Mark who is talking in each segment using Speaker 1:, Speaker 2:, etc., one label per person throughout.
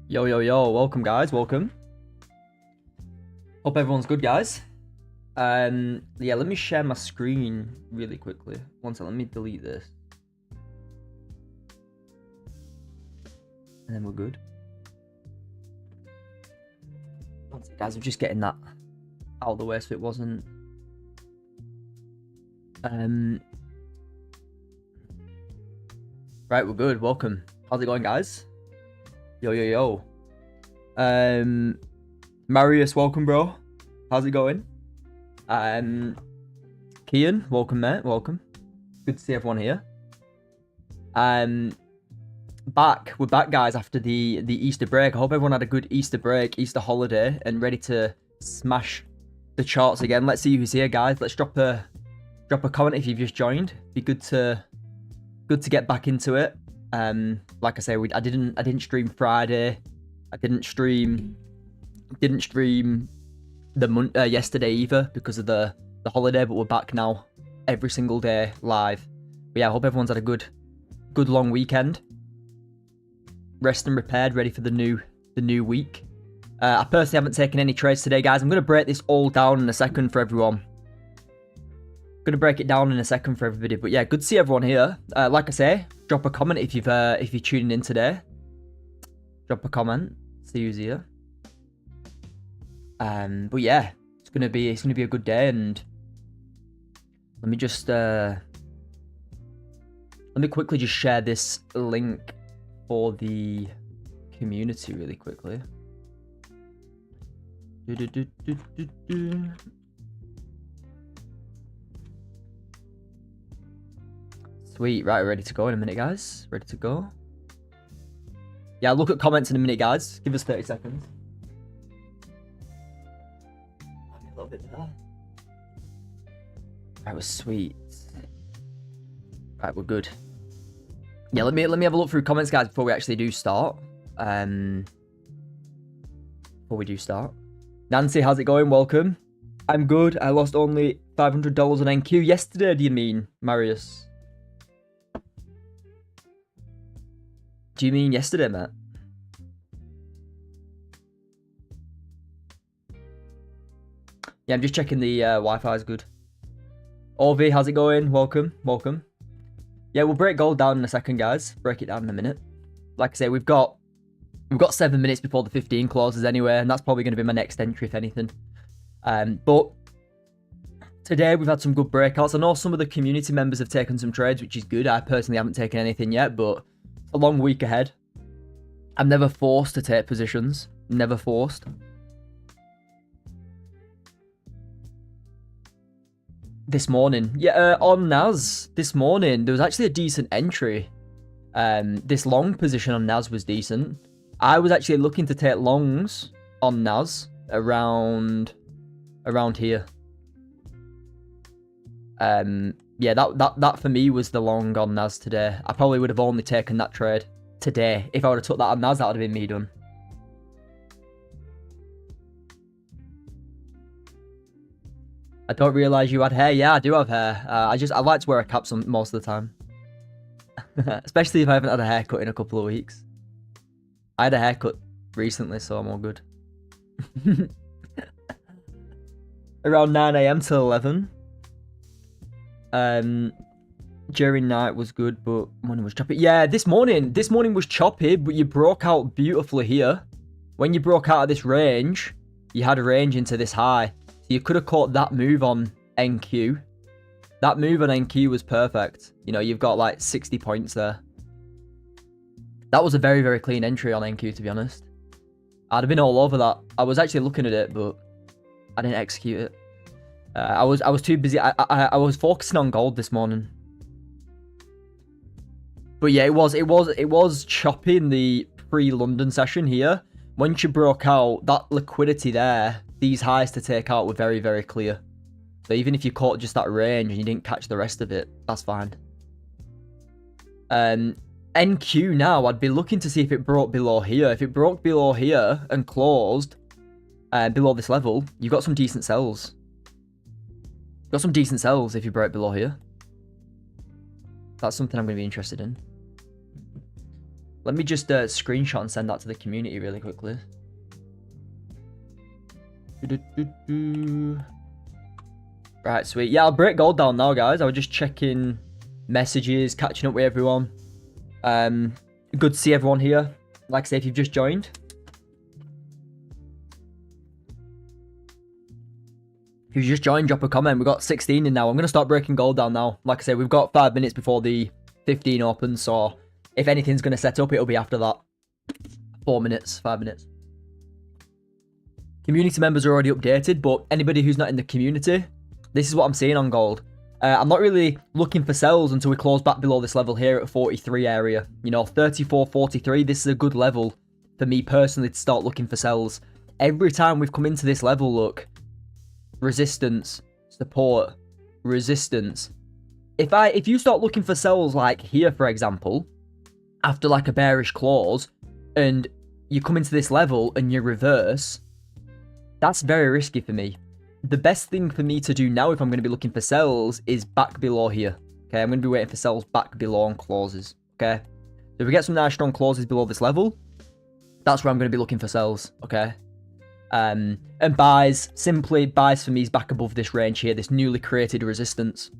Speaker 1: Yo, yo, yo, welcome guys, welcome. Hope everyone's good, guys. Yeah, let me share my screen really quickly. One second, let me delete this. And then we're good. One second, guys, I'm just getting that out of the way so it wasn't... Right, we're good, welcome. How's it going, guys? Yo, yo, yo. Marius, welcome, bro. How's it going? Kian, welcome, mate. Welcome. Good to see everyone here. We're back, guys, after the Easter break. I hope everyone had a good Easter break, Easter holiday, and ready to smash the charts again. Let's see who's here, guys. Let's drop a comment if you've just joined. Be good to get back into it. Like I say, I didn't stream Friday. I didn't stream the yesterday either because of the holiday, but we're back now every single day live. But yeah, I hope everyone's had a good long weekend. Rest and repaired, ready for the new week. I personally haven't taken any trades today, guys. I'm gonna break this all down in a second for everyone. Gonna break it down in a second for everybody, but yeah, good to see everyone here. Like I say, drop a comment if you're tuning in today. Drop a comment. See who's here. But yeah, it's gonna be a good day, and let me just let me quickly just share this link for the community really quickly. Sweet, right, we're ready to go in a minute, guys. Ready to go. Yeah, look at comments in a minute, guys. Give us 30 seconds. A little bit there. Right, we're sweet. Right, we're good. Yeah, let me have a look through comments, guys, before we actually do start. Before we do start. Nancy, how's it going? Welcome. I'm good. I lost only $500 on NQ yesterday, do you mean, Marius? Do you mean yesterday, Matt? Yeah, I'm just checking the Wi-Fi is good. Orvi, how's it going? Welcome, welcome. Yeah, we'll break gold down in a second, guys. Break it down in a minute. Like I say, we've got 7 minutes before the 15 closes anyway, and that's probably going to be my next entry, if anything. But today we've had some good breakouts. I know some of the community members have taken some trades, which is good. I personally haven't taken anything yet, but a long week ahead. I'm never forced to take positions. Never forced. This morning. Yeah, on NAS this morning, there was actually a decent entry. This long position on NAS was decent. I was actually looking to take longs on NAS around here. Yeah, that for me was the long on NAS today. I probably would have only taken that trade today. If I would have took that on NAS, that would have been me done. I don't realise you had hair. Yeah, I do have hair. I like to wear a cap most of the time. Especially if I haven't had a haircut in a couple of weeks. I had a haircut recently, so I'm all good. Around 9 AM till 11. During night was good, but morning was choppy. Yeah, this morning was choppy, but you broke out beautifully here. When you broke out of this range, you had a range into this high. So you could have caught that move on NQ. That move on NQ was perfect. You know, you've got like 60 points there. That was a very, very clean entry on NQ, to be honest. I'd have been all over that. I was actually looking at it, but I didn't execute it. I was too busy. I was focusing on gold this morning. But yeah, it was choppy in the pre-London session here. Once you broke out, that liquidity there, these highs to take out were very, very clear. So even if you caught just that range and you didn't catch the rest of it, that's fine. NQ now, I'd be looking to see if it broke below here. If it broke below here and closed below this level, you've got some decent sells. Got some decent sells if you break below here. That's something I'm going to be interested in. Let me just screenshot and send that to the community really quickly. Right, sweet. Yeah, I'll break gold down now, guys. I was just checking messages, catching up with everyone. Good to see everyone here. Like I say, if you've just joined. If you've just joined, drop a comment. We've got 16 in now. I'm going to start breaking gold down now. Like I say, we've got 5 minutes before the 15 opens, so if anything's going to set up, it'll be after that. 4 minutes, 5 minutes. Community members are already updated, but anybody who's not in the community, this is what I'm seeing on gold. I'm not really looking for sells until we close back below this level here at 43 area. You know, 34, 43, this is a good level for me personally to start looking for sells. Every time we've come into this level, look, resistance, support, resistance. If you start looking for sells like here, for example, after like a bearish close, and you come into this level and you reverse, that's very risky for me. The best thing for me to do now if I'm going to be looking for sells is back below here. Okay, I'm going to be waiting for sells back below on closes. Okay, so if we get some nice strong closes below this level, that's where I'm going to be looking for sells. Okay, and buys, simply buys for me is back above this range here, this newly created resistance.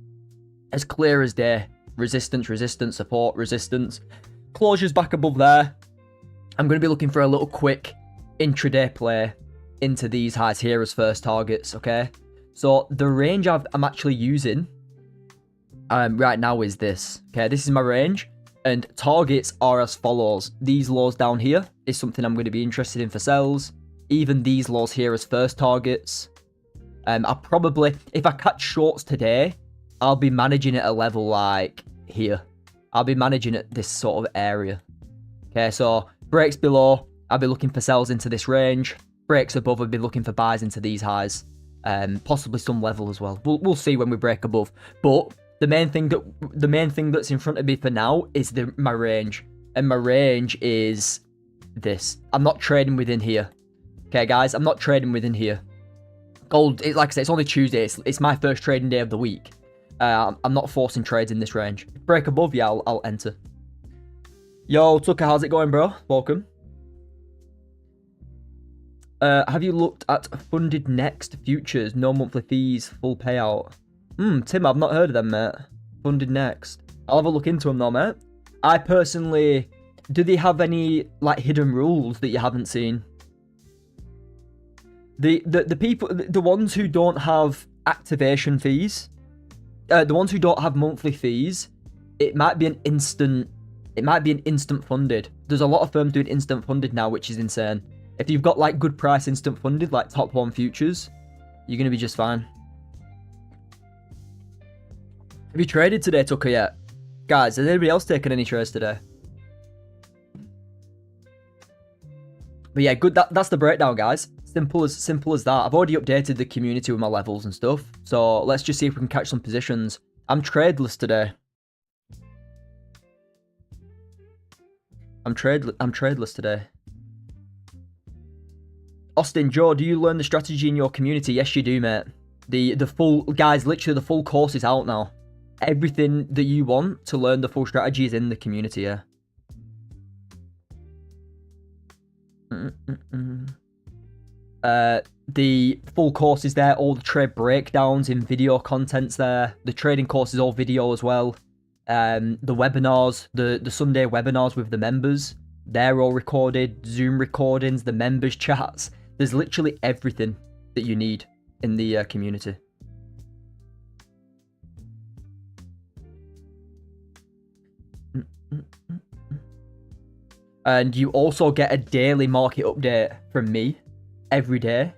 Speaker 1: As clear as day. Resistance, resistance, support, resistance. Closures back above there. I'm going to be looking for a little quick intraday play into these highs here as first targets, okay? So the range I'm actually using right now is this, okay? This is my range, and targets are as follows. These lows down here is something I'm going to be interested in for sells. Even these lows here as first targets. I'll probably, if I catch shorts today, I'll be managing at a level like here. I'll be managing at this sort of area. Okay, so breaks below, I'll be looking for sells into this range. Breaks above, I'll be looking for buys into these highs. Possibly some level as well. We'll see when we break above. But the main thing that's in front of me for now is my range. And my range is this. I'm not trading within here. Okay, guys, I'm not trading within here. Gold, like I said, it's only Tuesday. It's my first trading day of the week. I'm not forcing trades in this range. Break above, yeah, I'll enter. Yo, Tucker, how's it going, bro? Welcome. Have you looked at funded next futures? No monthly fees, full payout. Tim, I've not heard of them, mate. Funded next. I'll have a look into them though, mate. I personally... Do they have any, like, hidden rules that you haven't seen? The people... The ones who don't have activation fees... the ones who don't have monthly fees... It might be an instant funded. There's a lot of firms doing instant funded now, which is insane. If you've got like good price instant funded, like top 1 futures, you're going to be just fine. Have you traded today, Tucker, yet? Guys, has anybody else taken any trades today? But yeah, good. That's the breakdown, guys. Simple as that. I've already updated the community with my levels and stuff. So let's just see if we can catch some positions. I'm tradeless today. I'm tradeless today. Austin, Joe, do you learn the strategy in your community? Yes, you do, mate. The full, guys, literally the full course is out now. Everything that you want to learn the full strategy is in the community, yeah. The full course is there. All the trade breakdowns in video content's there. The trading course is all video as well. The webinars, the Sunday webinars with the members, they're all recorded. Zoom recordings, the members chats. There's literally everything that you need in the community. And you also get a daily market update from me every day,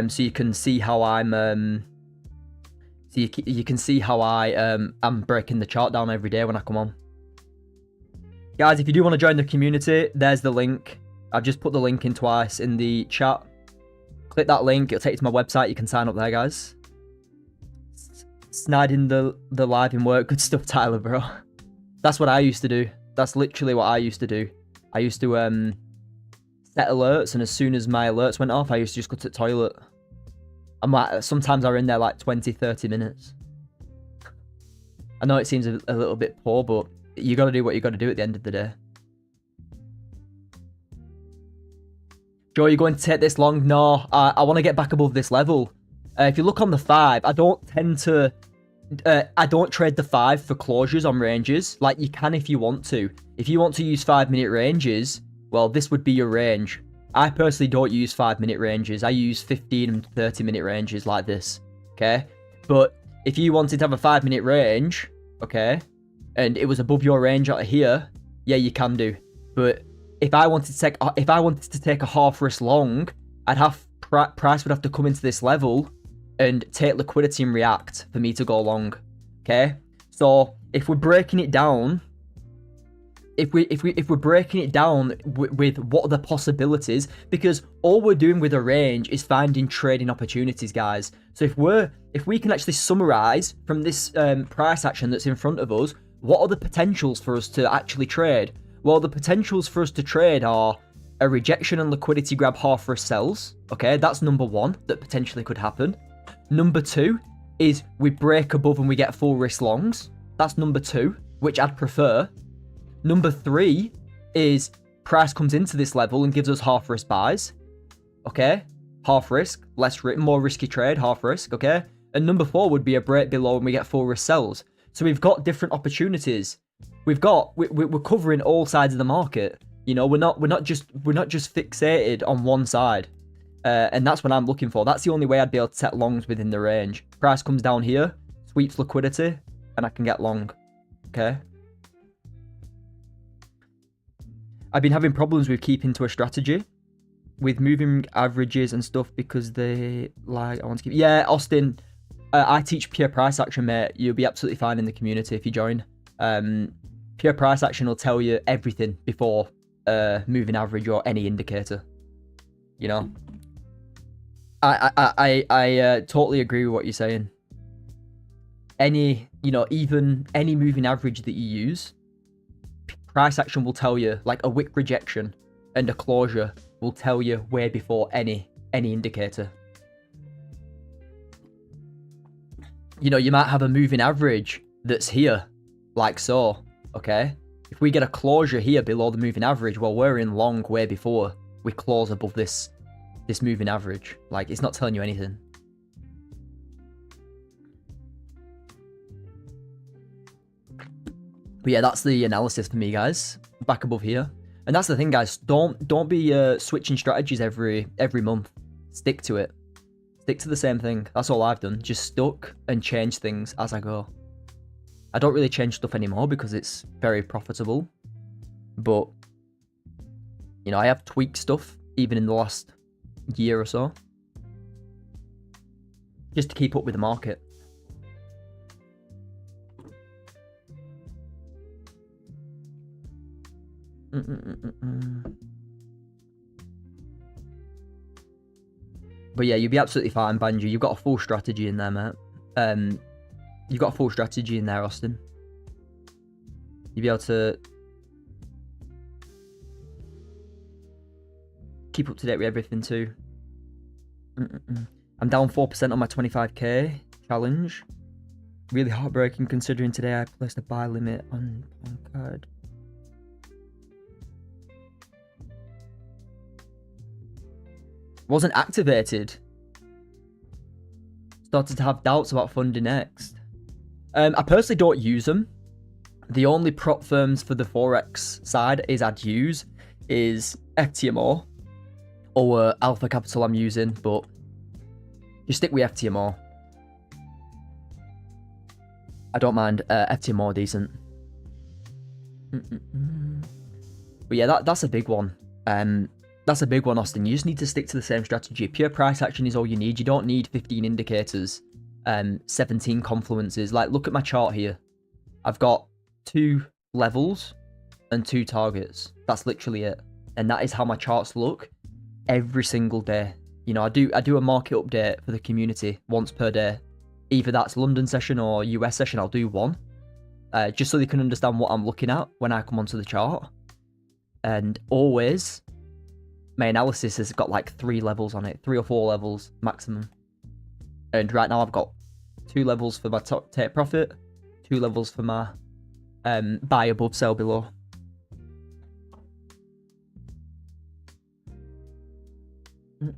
Speaker 1: so you can see how I'm so you can see how I'm breaking the chart down every day when I come on. Guys, if you do want to join the community, there's the link. I've just put the link in twice in the chat. Click that link, it'll take you to my website. You can sign up there, guys. Sniding the live in work. Good stuff, Tyler, bro. That's what I used to do. That's literally what I used to do. I used to set alerts, and as soon as my alerts went off, I used to just go to the toilet. I'm like, sometimes I'm in there like 20, 30 minutes. I know it seems a little bit poor, but you got to do what you got to do at the end of the day. Joe, you're going to take this long? No, I want to get back above this level. If you look on the 5, I don't tend to... I don't trade the 5 for closures on ranges. Like, you can if you want to. If you want to use 5-minute ranges, well, this would be your range. I personally don't use 5-minute ranges. I use 15 and 30-minute ranges like this, okay? But if you wanted to have a 5-minute range, okay, and it was above your range out of here, yeah, you can do. But if I wanted to take a half risk long, I'd have price would have to come into this level and take liquidity and react for me to go long. Okay, so if we're breaking it down, if we're breaking it down with what are the possibilities, because all we're doing with a range is finding trading opportunities, guys. So if we can actually summarize from this price action that's in front of us, what are the potentials for us to actually trade? Well, the potentials for us to trade are a rejection and liquidity grab half risk sells. Okay, that's number 1 that potentially could happen. Number 2 is we break above and we get full risk longs. That's number 2, which I'd prefer. Number 3 is price comes into this level and gives us half risk buys. Okay, half risk, more risky trade, half risk. Okay, and number 4 would be a break below and we get full risk sells. So we've got different opportunities. We're covering all sides of the market. You know, we're not just fixated on one side. And that's what I'm looking for. That's the only way I'd be able to set longs within the range. Price comes down here, sweeps liquidity, and I can get long. Okay. I've been having problems with keeping to a strategy, with moving averages and stuff because they like. I want to keep. Yeah, Austin. I teach pure price action, mate. You'll be absolutely fine in the community if you join. Pure price action will tell you everything before moving average or any indicator. You know. I totally agree with what you're saying. Even any moving average that you use, price action will tell you, like a wick rejection and a closure will tell you way before any indicator. You know, you might have a moving average that's here, like so, okay? If we get a closure here below the moving average, well, we're in long way before we close above this moving average. Like, it's not telling you anything. But yeah, that's the analysis for me, guys. Back above here. And that's the thing, guys. Don't be switching strategies every month. Stick to it. Stick to the same thing. That's all I've done. Just stuck and change things as I go. I don't really change stuff anymore because it's very profitable. But, you know, I have tweaked stuff even in the last year or so, just to keep up with the market. But yeah, you'll be absolutely fine, Banjo. You've got a full strategy in there, mate. You've got a full strategy in there, Austin. You'll be able to keep up to date with everything too. I'm down 4% on my 25k challenge. Really heartbreaking considering today I placed a buy limit on card. Wasn't activated. Started to have doubts about funding next. I personally don't use them. The only prop firms for the Forex side I'd use is FTMO or Alpha Capital I'm using, but just stick with FTMO. I don't mind FTMO decent. But yeah, that's a big one. That's a big one, Austin. You just need to stick to the same strategy. Pure price action is all you need. You don't need 15 indicators, 17 confluences. Like, look at my chart here. I've got 2 levels and 2 targets. That's literally it. And that is how my charts look every single day. You know, I do a market update for the community once per day. Either that's London session or US session, I'll do one. Just so they can understand what I'm looking at when I come onto the chart. And always, my analysis has got like 3 levels on it. 3 or 4 levels maximum. And right now I've got 2 levels for my take profit. 2 levels for my buy above, sell below. What's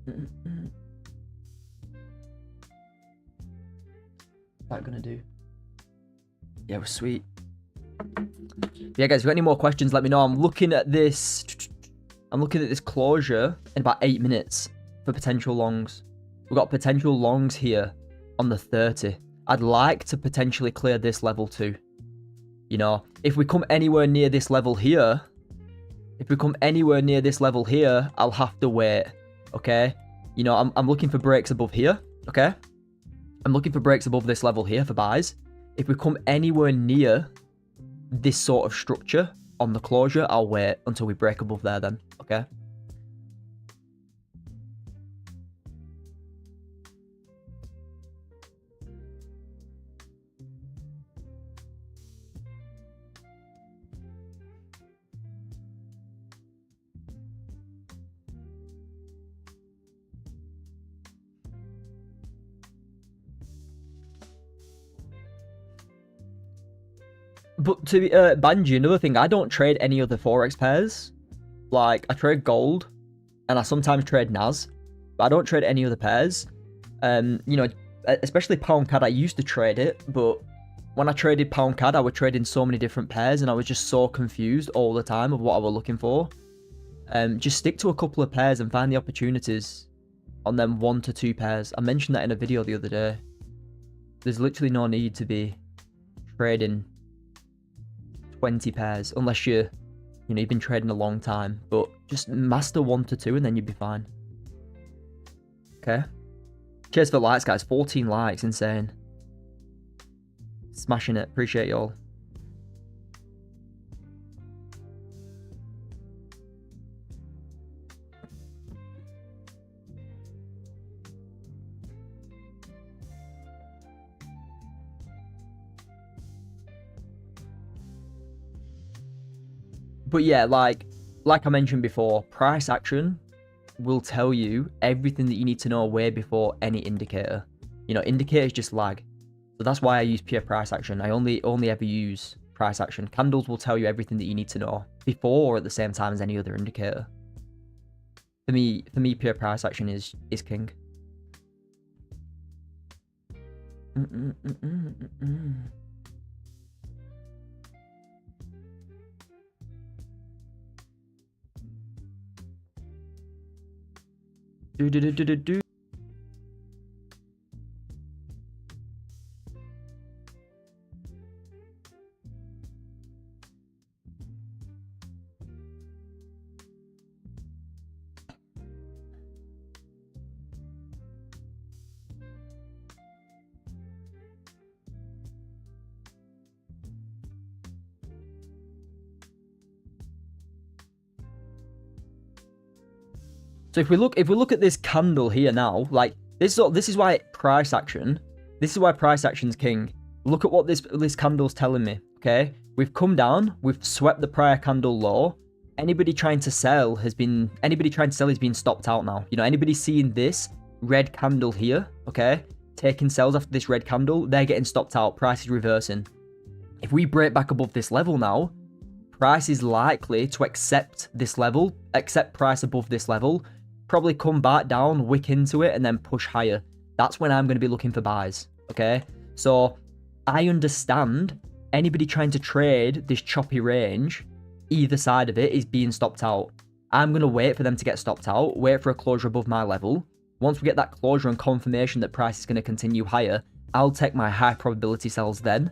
Speaker 1: that gonna do? Yeah, we're sweet. Yeah, guys, if you got any more questions, let me know. I'm looking at this closure in about 8 minutes for potential longs. We've got potential longs here on the 30. I'd like to potentially clear this level too. You know, if we come anywhere near this level here, I'll have to wait, okay? You know, I'm looking for breaks above here, okay? I'm looking for breaks above this level here for buys. If we come anywhere near this sort of structure on the closure, I'll wait until we break above there then, okay? But to be, Banji, another thing, I don't trade any other Forex pairs. Like, I trade gold, and I sometimes trade NAS, but I don't trade any other pairs. You know, especially pound CAD, I used to trade it, but when I traded pound CAD, I would trade in so many different pairs, and I was just so confused all the time of what I was looking for. Just stick to a couple of pairs and find the opportunities on them 1 to 2 pairs. I mentioned that in a video the other day. There's literally no need to be trading 20 pairs unless you've been trading a long time, but just master 1 to 2 and then you'd be fine. Okay, cheers for the likes, guys. 14 likes, insane. Smashing it, appreciate y'all. But yeah, like I mentioned before, price action will tell you everything that you need to know way before any indicator. You know, indicators just lag. So that's why I use pure price action. I only ever use price action. Candles will tell you everything that you need to know before or at the same time as any other indicator. For me, pure price action is king. Do. So if we look at this candle here now, like this is why price action is king. Look at what this candle's telling me. Okay, we've come down, we've swept the prior candle low. Anybody trying to sell has been stopped out now. You know, anybody seeing this red candle here, okay, taking sells after this red candle, they're getting stopped out. Price is reversing. If we break back above this level now, price is likely to accept this level, accept price above this level, probably come back down, wick into it, and then push higher. That's when I'm going to be looking for buys, okay? So I understand anybody trying to trade this choppy range, either side of it is being stopped out. I'm going to wait for them to get stopped out, wait for a closure above my level. Once we get that closure and confirmation that price is going to continue higher, I'll take my high probability sells then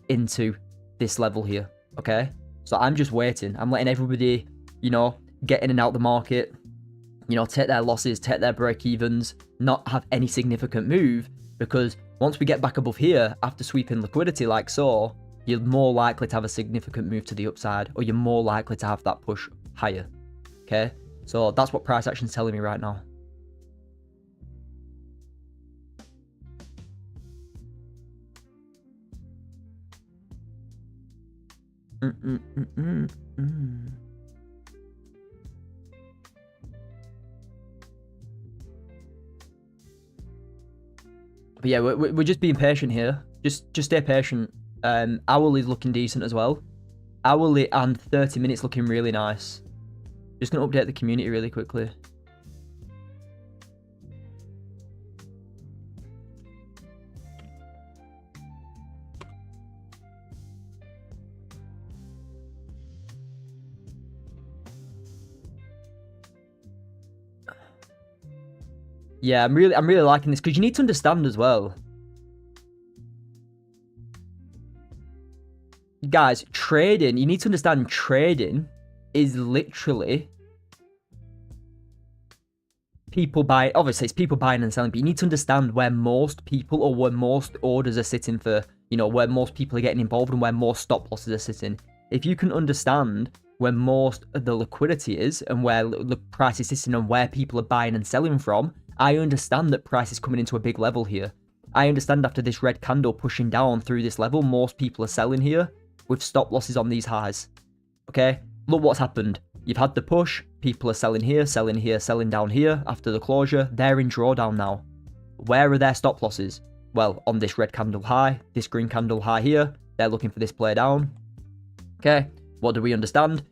Speaker 1: into this level here, okay? So I'm just waiting. I'm letting everybody, you know, get in and out the market, you know, take their losses, take their break-evens, not have any significant move, because once we get back above here, after sweeping liquidity like so, you're more likely to have a significant move to the upside, or you're more likely to have that push higher, okay? So that's what price action's telling me right now. But yeah, we're just being patient here. Just stay patient. Hourly is looking decent as well. Hourly and 30 minutes looking really nice. Just gonna update the community really quickly. Yeah, I'm really liking this because you need to understand as well. Guys, trading, you need to understand trading is literally people buy. Obviously, it's people buying and selling, but you need to understand where most people or where most orders are sitting for, you know, where most people are getting involved and where most stop losses are sitting. If you can understand where most of the liquidity is and where the price is sitting and where people are buying and selling from, I understand that price is coming into a big level here. I understand after this red candle pushing down through this level, most people are selling here with stop losses on these highs. Okay, look what's happened. You've had the push, people are selling here, selling down here after the closure. They're in drawdown now. Where are their stop losses? Well, on this red candle high, this green candle high here, they're looking for this play down. Okay, what do we understand?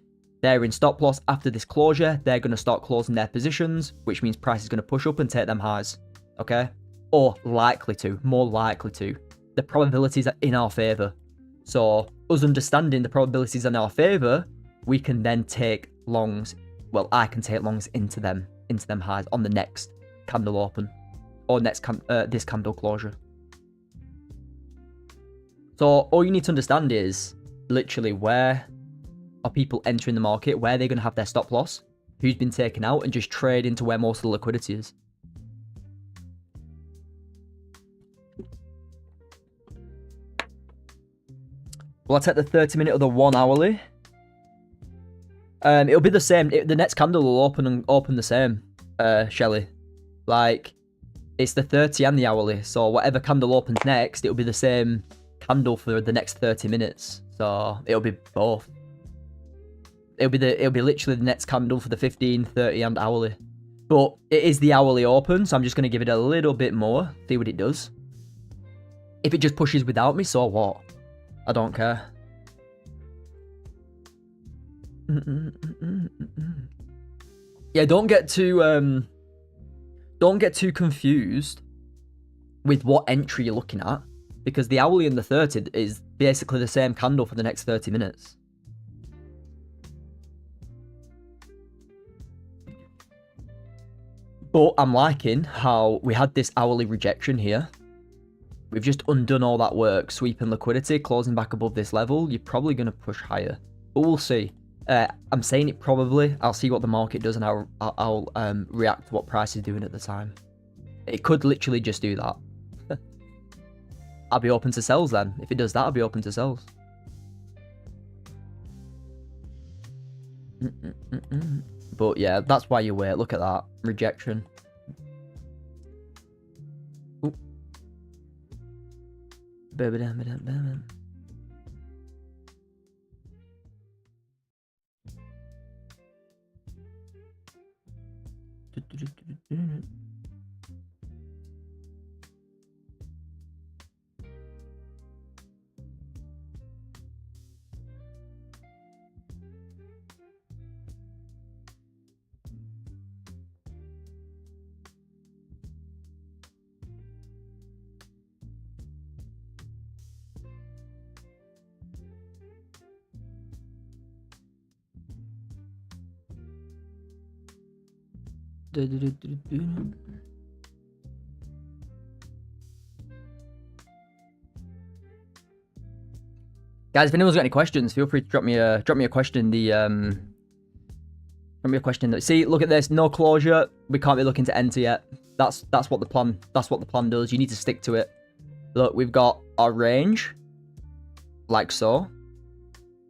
Speaker 1: They're in stop loss after this closure. They're going to start closing their positions, which means price is going to push up and take them highs. Okay, or likely to, more likely to. The probabilities are in our favor. So us understanding the probabilities in our favor, we can then take longs. Well, I can take longs into them highs on the next candle open or next this candle closure. So all you need to understand is literally where are people entering the market, where they're going to have their stop loss, who's been taken out, and just trade into where most of the liquidity is. Well, I'll take the 30-minute or the 1 hourly. It'll be the same. The next candle will open the same, Shelly. Like, it's the 30 and the hourly. So whatever candle opens next, it'll be the same candle for the next 30 minutes. So it'll be both. It'll be literally the next candle for the 15, 30, and hourly. But it is the hourly open, so I'm just gonna give it a little bit more. See what it does. If it just pushes without me, so what? I don't care. Yeah, don't get too confused with what entry you're looking at, because the hourly and the 30 is basically the same candle for the next 30 minutes. But I'm liking how we had this hourly rejection here. We've just undone all that work, sweeping liquidity, closing back above this level. You're probably going to push higher, but we'll see. I'm saying it probably. I'll see what the market does, and I'll react to what price is doing at the time. It could literally just do that. I'll be open to sells then. If it does that, I'll be open to sells. But yeah, that's why you wait. Look at that. Rejection. Ooh. Guys, if anyone's got any questions, feel free to drop me a question in the drop me a question. See, look at this, no closure. We can't be looking to enter yet. That's what the plan does. You need to stick to it. Look, we've got our range, like so.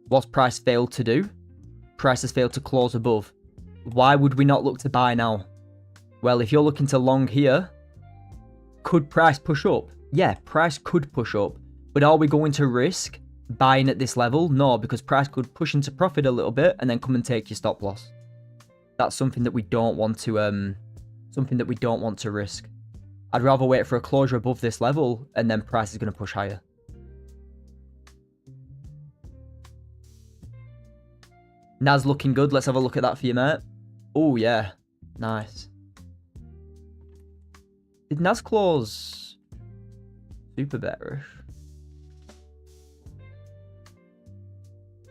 Speaker 1: What's price failed to do? Price has failed to close above. Why would we not look to buy now? Well, if you're looking to long here, could price push up? Yeah, price could push up. But are we going to risk buying at this level? No, because price could push into profit a little bit and then come and take your stop loss. That's something that we don't want to risk. I'd rather wait for a closure above this level and then price is going to push higher. Nas looking good. Let's have a look at that for you, mate. Oh, yeah. Nice. Did Nas close super bearish?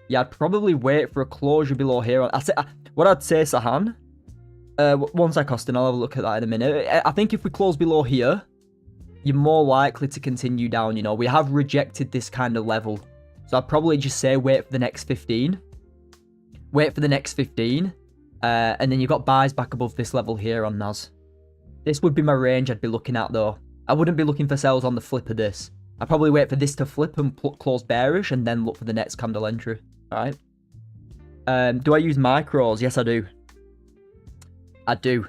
Speaker 1: Yeah, I'd probably wait for a closure below here. What I'd say, Sahan, One sec, Austin. I'll have a look at that in a minute. I think if we close below here, you're more likely to continue down. You know, we have rejected this kind of level. So I'd probably just say wait for the next 15. Wait for the next 15. And then you've got buys back above this level here on NAS. This would be my range I'd be looking at, though. I wouldn't be looking for sells on the flip of this. I'd probably wait for this to flip and close bearish and then look for the next candle entry. All right. Do I use micros? Yes, I do. I do.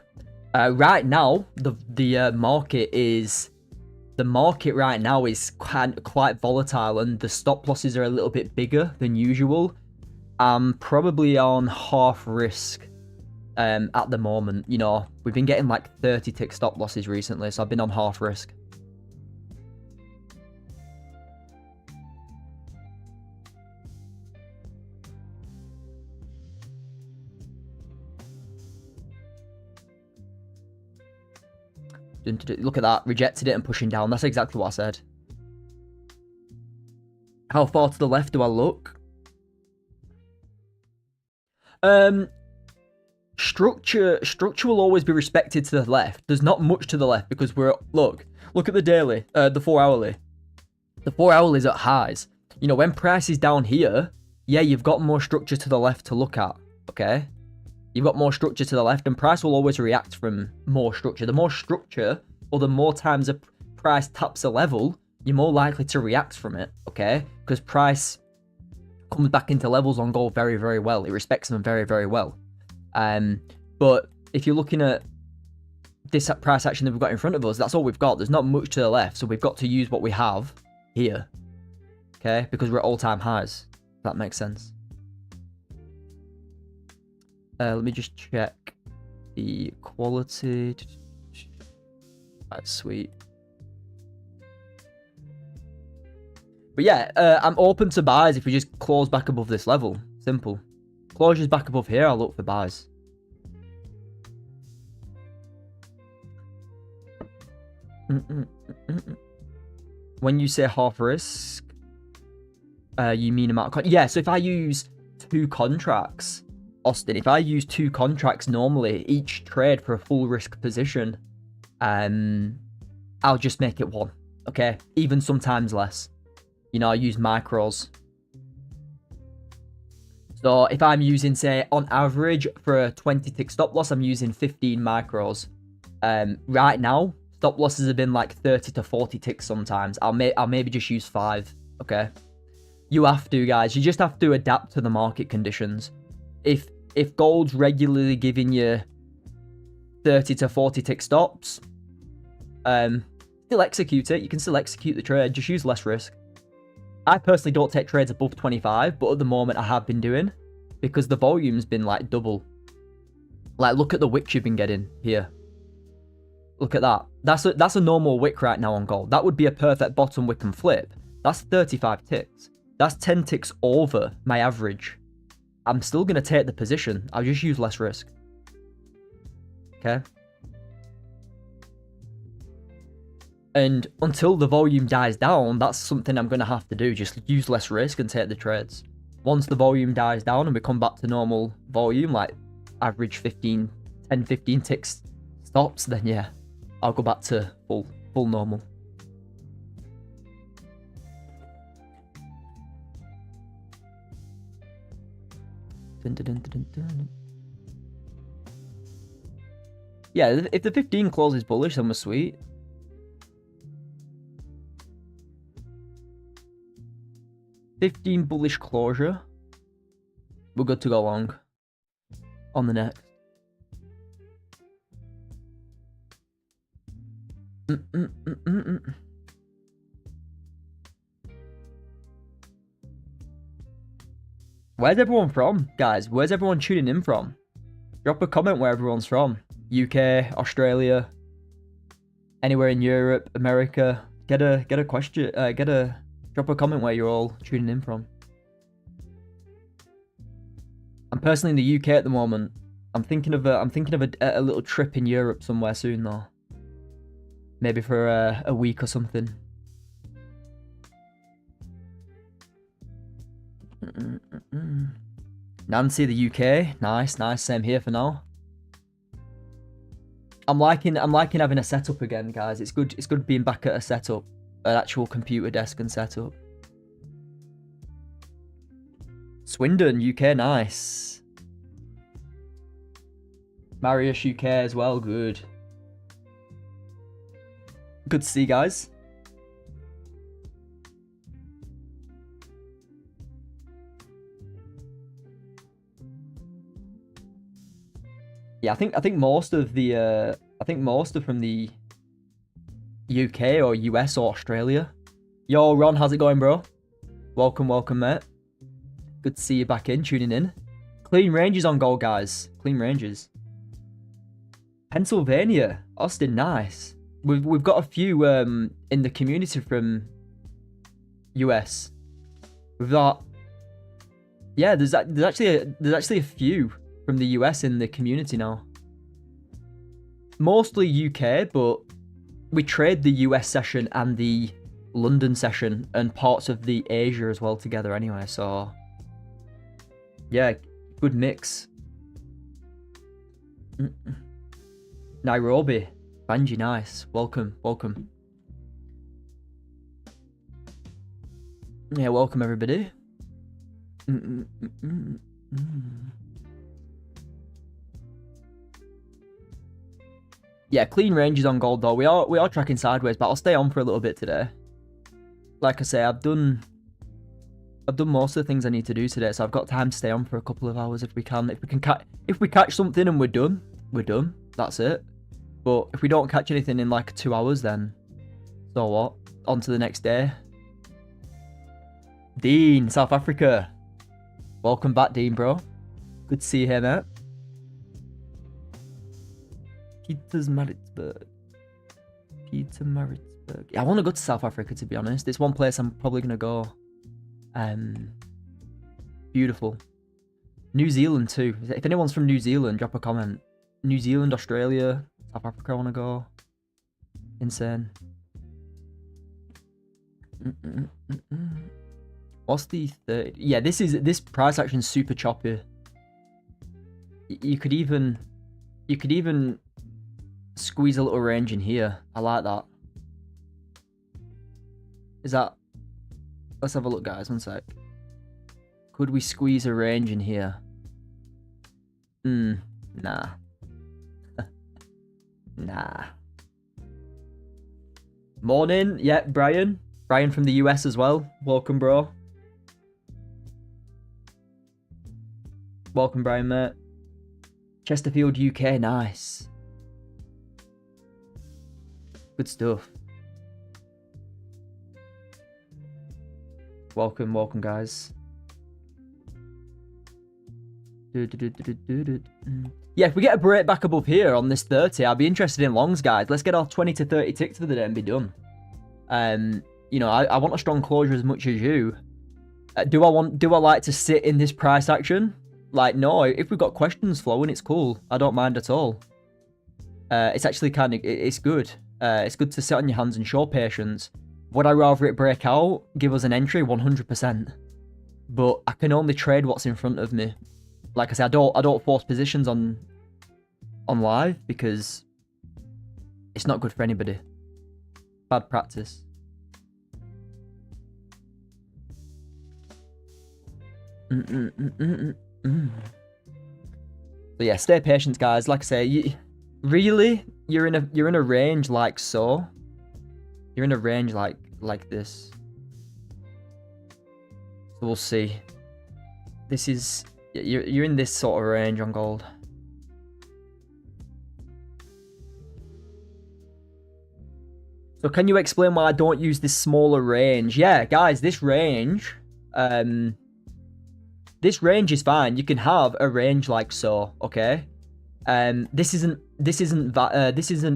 Speaker 1: Right now, the market right now is quite volatile, and the stop losses are a little bit bigger than usual. I'm probably on half risk at the moment. You know, we've been getting like 30 tick stop losses recently, so I've been on half risk. Look at that, rejected it and pushing down. That's exactly what I said. How far to the left do I look? Structure will always be respected to the left. There's not much to the left because look at the daily, the 4 hourly. The 4 hourly is at highs. You know, when price is down here, yeah, you've got more structure to the left to look at, okay? You've got more structure to the left, and price will always react from more structure. The more structure, or the more times a price taps a level, you're more likely to react from it, okay? Because price comes back into levels on gold very, very well. It respects them very, very well. But if you're looking at this price action that we've got in front of us, that's all we've got. There's not much to the left, so we've got to use what we have here, okay? Because we're at all-time highs. If that makes sense. Let me just check the quality. That's sweet. But yeah, I'm open to buys if we just close back above this level. Simple. Closures back above here, I'll look for buys. When you say half risk, you mean amount of yeah, so if I use 2 contracts, Austin, if I use 2 contracts normally, each trade for a full risk position, I'll just make it 1, okay? Even sometimes less. You know, I use micros. So if I'm using, say, on average for a 20 tick stop loss, I'm using 15 micros. Right now, stop losses have been like 30 to 40 ticks sometimes. I'll maybe just use 5, okay? You have to, guys. You just have to adapt to the market conditions. If gold's regularly giving you 30 to 40 tick stops, still execute it. You can still execute the trade. Just use less risk. I personally don't take trades above 25, but at the moment I have been doing because the volume's been like double. Like, look at the wicks you've been getting here. Look at that. That's a normal wick right now on gold. That would be a perfect bottom wick and flip. That's 35 ticks. That's 10 ticks over my average. I'm still going to take the position. I'll just use less risk. Okay? And until the volume dies down, that's something I'm going to have to do. Just use less risk and take the trades. Once the volume dies down and we come back to normal volume, like average 10, 15 ticks stops, then yeah, I'll go back to full normal. Yeah, if the 15 closes bullish, then we're sweet. $15 bullish closure. We're good to go long on the next. Where's everyone from, guys? Where's everyone tuning in from? Drop a comment where everyone's from. UK, Australia, anywhere in Europe, America. Get a question. Drop a comment where you're all tuning in from. I'm personally in the UK at the moment. I'm thinking of a little trip in Europe somewhere soon though. Maybe for a week or something. Nancy, the UK. Nice. Same here for now. I'm liking having a setup again, guys. It's good being back at a setup, an actual computer desk and setup. Swindon, UK, nice. Marius, UK as well, good. Good to see you guys. Yeah, I think most of the from the UK or US or Australia. Yo, Ron, how's it going, bro? Welcome, mate. Good to see you back in, tuning in. Clean ranges on goal, guys. Clean ranges. Pennsylvania, Austin, nice. We've got a few in the community from US. We've got, yeah, there's actually a few from the US in the community now. Mostly UK, but we trade the US session and the London session and parts of the Asia as well together anyway, so yeah, good mix. Nairobi, Banji, nice. Welcome. Yeah, welcome everybody. Yeah, clean ranges on gold though. We are tracking sideways, but I'll stay on for a little bit today. Like I say, I've done most of the things I need to do today, so I've got time to stay on for a couple of hours if we can. If we catch something and we're done, we're done. That's it. But if we don't catch anything in like 2 hours, then so what? On to the next day. Dean, South Africa. Welcome back, Dean, bro. Good to see you here, mate. Pietermaritzburg. Yeah, I want to go to South Africa, to be honest. It's one place I'm probably going to go. Beautiful. New Zealand, too. If anyone's from New Zealand, drop a comment. New Zealand, Australia, South Africa, I want to go. Insane. What's the third? Yeah, this price action is super choppy. You could even squeeze a little range in here. I like that. Is that? Let's have a look, guys. One sec. Could we squeeze a range in here? Nah. Nah. Morning. Yeah, Brian. Brian from the US as well. Welcome, bro. Welcome, Brian, mate. Chesterfield, UK. Nice. Good stuff. Welcome, guys. Yeah, if we get a break back above here on this 30, I'll be interested in longs, guys. Let's get our 20 to 30 ticks for the day and be done. You know, I want a strong closure as much as you. Do I like to sit in this price action? Like, no, if we've got questions flowing, it's cool. I don't mind at all. It's actually it's good. It's good to sit on your hands and show patience. Would I rather it break out, give us an entry? 100%. But I can only trade what's in front of me. Like I said, I don't force positions on live because it's not good for anybody. Bad practice. So yeah, stay patient, guys. Like I say, you're in a range like so. You're in a range like this. So we'll see. This is you're in this sort of range on gold. So can you explain why I don't use this smaller range? Yeah, guys, this range is fine. You can have a range like so, okay? This isn't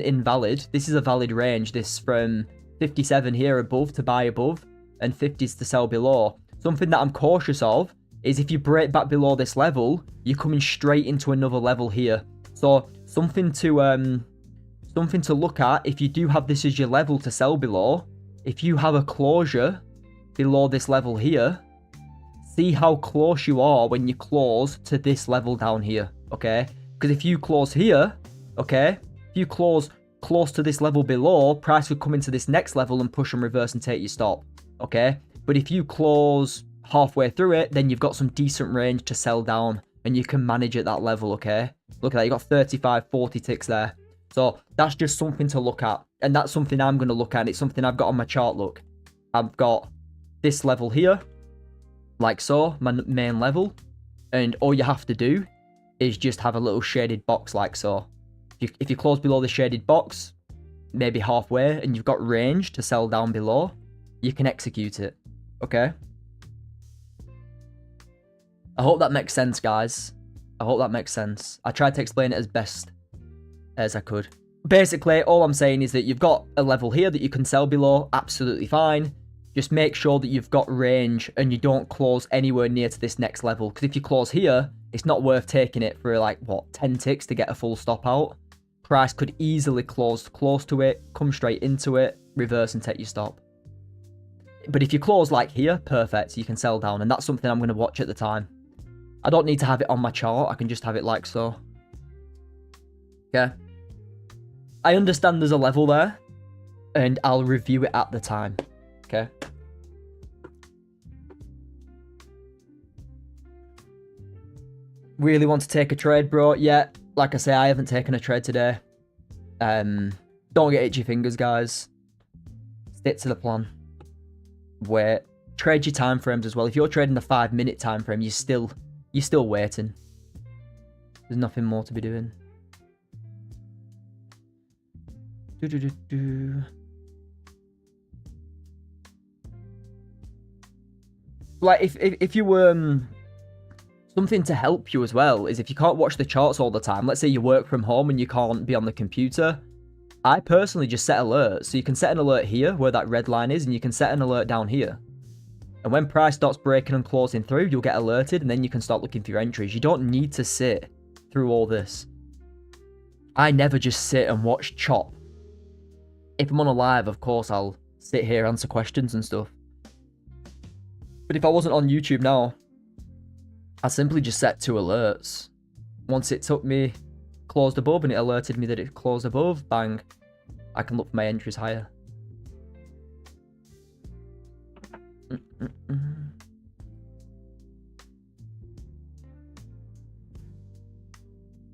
Speaker 1: invalid. This is a valid range. This from 57 here above to buy above and 50s to sell below. Something that I'm cautious of is if you break back below this level, you're coming straight into another level here. So something to look at if you do have this as your level to sell below. If you have a closure below this level here, see how close you are when you close to this level down here, okay? Because if you close here, okay, If you close close to this level below, price could come into this next level and push and reverse and take your stop. Okay? But if you close halfway through it, then you've got some decent range to sell down and you can manage at that level, okay? Look at that, you got 35, 40 ticks there. So that's just something to look at. And that's something I'm going to look at. It's something I've got on my chart, look. I've got this level here, like so, my main level. And all you have to do is just have a little shaded box like so. If you close below the shaded box, maybe halfway, and you've got range to sell down below, you can execute it, okay? I hope that makes sense, guys. I hope that makes sense. I tried to explain it as best as I could. Basically, all I'm saying is that you've got a level here that you can sell below, absolutely fine. Just make sure that you've got range and you don't close anywhere near to this next level. Because if you close here, it's not worth taking it for like, what, 10 ticks to get a full stop out. Price could easily close close to it, come straight into it, reverse and take your stop. But if you close like here, perfect, you can sell down. And that's something I'm going to watch at the time. I don't need to have it on my chart. I can just have it like so. Okay. I understand there's a level there. And I'll review it at the time. Okay. Really want to take a trade, bro? Yeah. Like I say, I haven't taken a trade today. Don't get itchy fingers, guys. Stick to the plan. Wait. Trade your time frames as well. If you're trading the 5-minute time frame, you're still waiting. There's nothing more to be doing. Like if you something to help you as well is if you can't watch the charts all the time. Let's say you work from home and you can't be on the computer. I personally just set alerts. So you can set an alert here where that red line is, and you can set an alert down here. And when price starts breaking and closing through, you'll get alerted, and then you can start looking for your entries. You don't need to sit through all this. I never just sit and watch chop. If I'm on a live, of course, I'll sit here, answer questions and stuff. But if I wasn't on YouTube now, I simply just set 2 alerts. Once it took me closed above and it alerted me that it closed above, bang, I can look for my entries higher.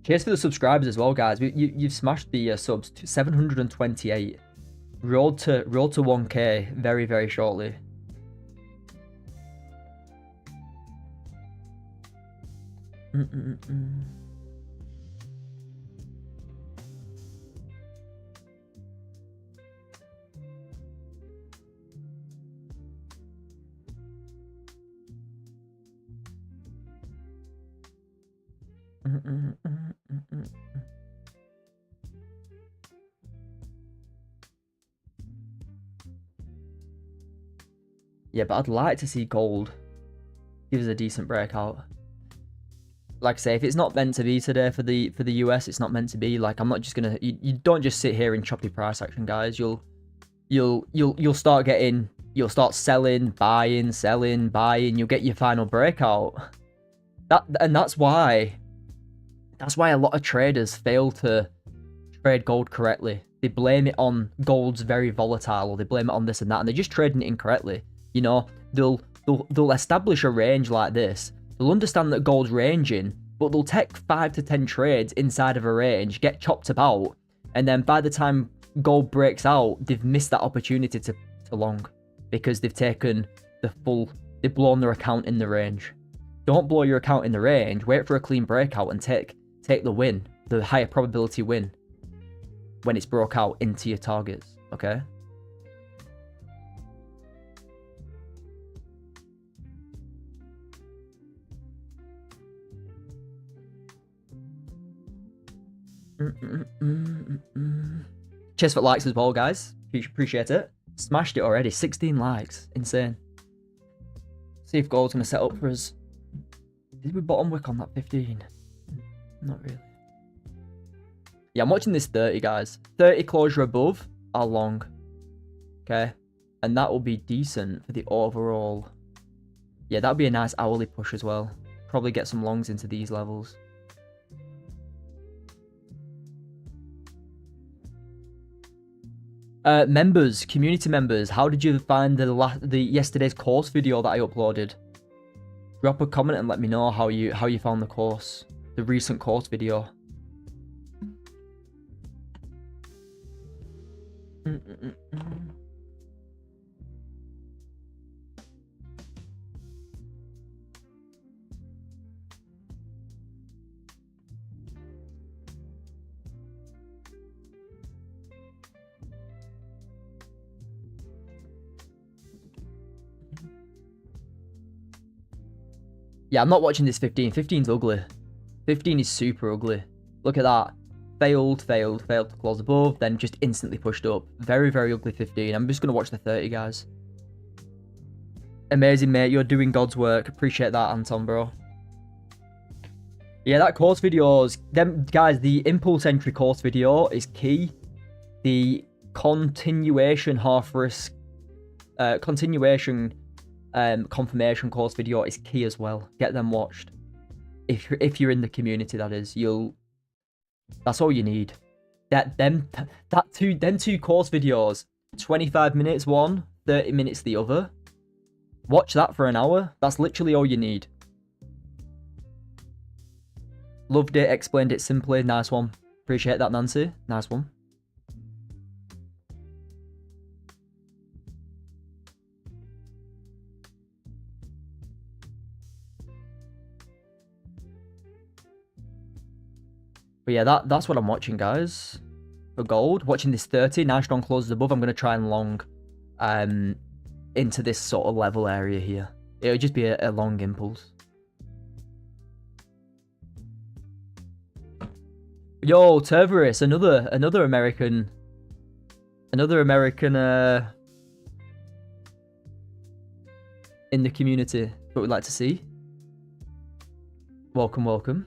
Speaker 1: Cheers for the subscribers as well, guys. You've smashed the subs to 728. Road to 1K very, very shortly. Yeah, but I'd like to see gold give us a decent breakout. Like I say, if it's not meant to be today for the US, it's not meant to be. Like, I'm not just gonna. You don't just sit here in choppy price action, guys. You'll start getting. You'll start selling, buying, selling, buying. You'll get your final breakout. That's why a lot of traders fail to trade gold correctly. They blame it on gold's very volatile, or they blame it on this and that, and they're just trading it incorrectly. You know, they'll establish a range like this. They'll understand that gold's ranging, but they'll take 5 to 10 trades inside of a range, get chopped about, and then by the time gold breaks out, they've missed that opportunity to long because they've taken they've blown their account in the range. Don't blow your account in the range. Wait for a clean breakout and take the win, the higher probability win, when it's broke out into your targets. Okay. Cheers for likes as well, guys. Appreciate it. Smashed it already. 16 likes. Insane. See if gold's going to set up for us. Did we bottom wick on that 15? Not really. Yeah, I'm watching this 30, guys. 30 closure above are long. Okay. And that will be decent for the overall. Yeah, that would be a nice hourly push as well. Probably get some longs into these levels. Members, community members, how did you find the yesterday's course video that I uploaded? Drop a comment and let me know how you found the course, the recent course video. Yeah, I'm not watching this 15. 15's ugly. 15 is super ugly. Look at that. Failed to close above, then just instantly pushed up. Very, very ugly 15. I'm just going to watch the 30, guys. Amazing, mate. You're doing God's work. Appreciate that, Anton, bro. Yeah, that course videos... guys, the impulse entry course video is key. The continuation half risk... confirmation course video is key as well. Get them watched. If you're in the community, that is, that's all you need. Them two course videos, 25 minutes one, 30 minutes the other. Watch that for an hour. That's literally all you need. Loved it, explained it simply. Nice one. Appreciate that, Nancy. Nice one. But yeah, that's what I'm watching, guys. For gold, watching this 30, nice strong closes above. I'm going to try and long into this sort of level area here. It'll just be a long impulse. Yo, Terverus, another American in the community. What we'd like to see. Welcome, welcome.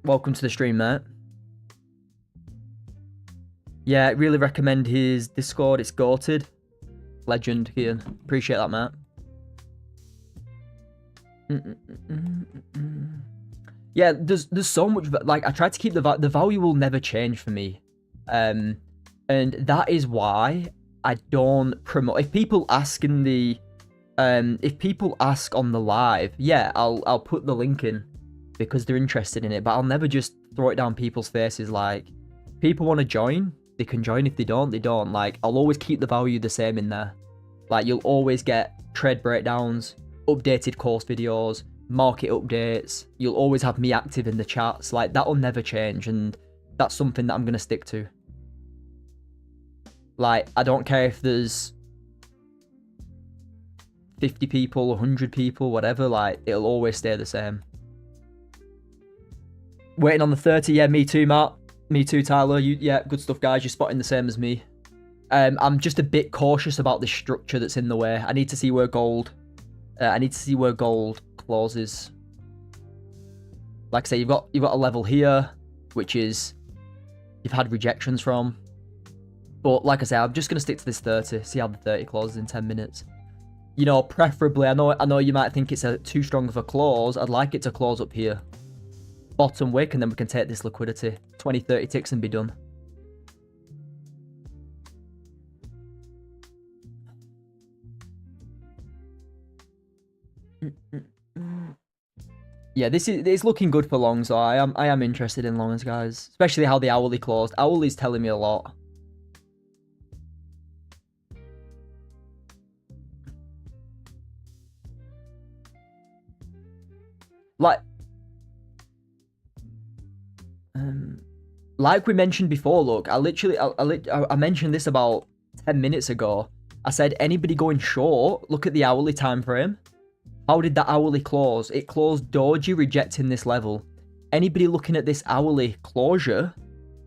Speaker 1: Welcome to the stream, mate. Yeah, I really recommend his Discord. It's goated. Legend, Kian. Appreciate that, mate. Yeah, there's so much, like, I try to keep the value will never change for me. And that is why I don't promote. If people ask in the if people ask on the live, yeah, I'll put the link in because they're interested in it, but I'll never just throw it down people's faces. Like, people want to join, they can join. If they don't, they don't. Like, I'll always keep the value the same in there. Like, you'll always get trade breakdowns, updated course videos, market updates. You'll always have me active in the chats. Like, that'll never change, and that's something that I'm going to stick to. Like, I don't care if there's 50 people, 100 people, whatever. Like, it'll always stay the same. Waiting on the 30. Yeah, me too, Matt. Me too, Tyler. Yeah, good stuff, guys. You're spotting the same as me. I'm just a bit cautious about the structure that's in the way. I need to see where gold... closes. Like I say, you've got a level here, which is you've had rejections from. But like I say, I'm just gonna stick to this 30. See how the 30 closes in 10 minutes. You know, preferably, I know you might think it's too strong of a close. I'd like it to close up here, bottom wick, and then we can take this liquidity, 20-30 ticks, and be done. Yeah, it's looking good for long, so I am interested in longs, guys. Especially how the hourly closed. Hourly's telling me a lot. Like we mentioned before, look, I mentioned this about 10 minutes ago. I said, anybody going short, look at the hourly time frame. How did that hourly close? It closed doji, rejecting this level. Anybody looking at this hourly closure,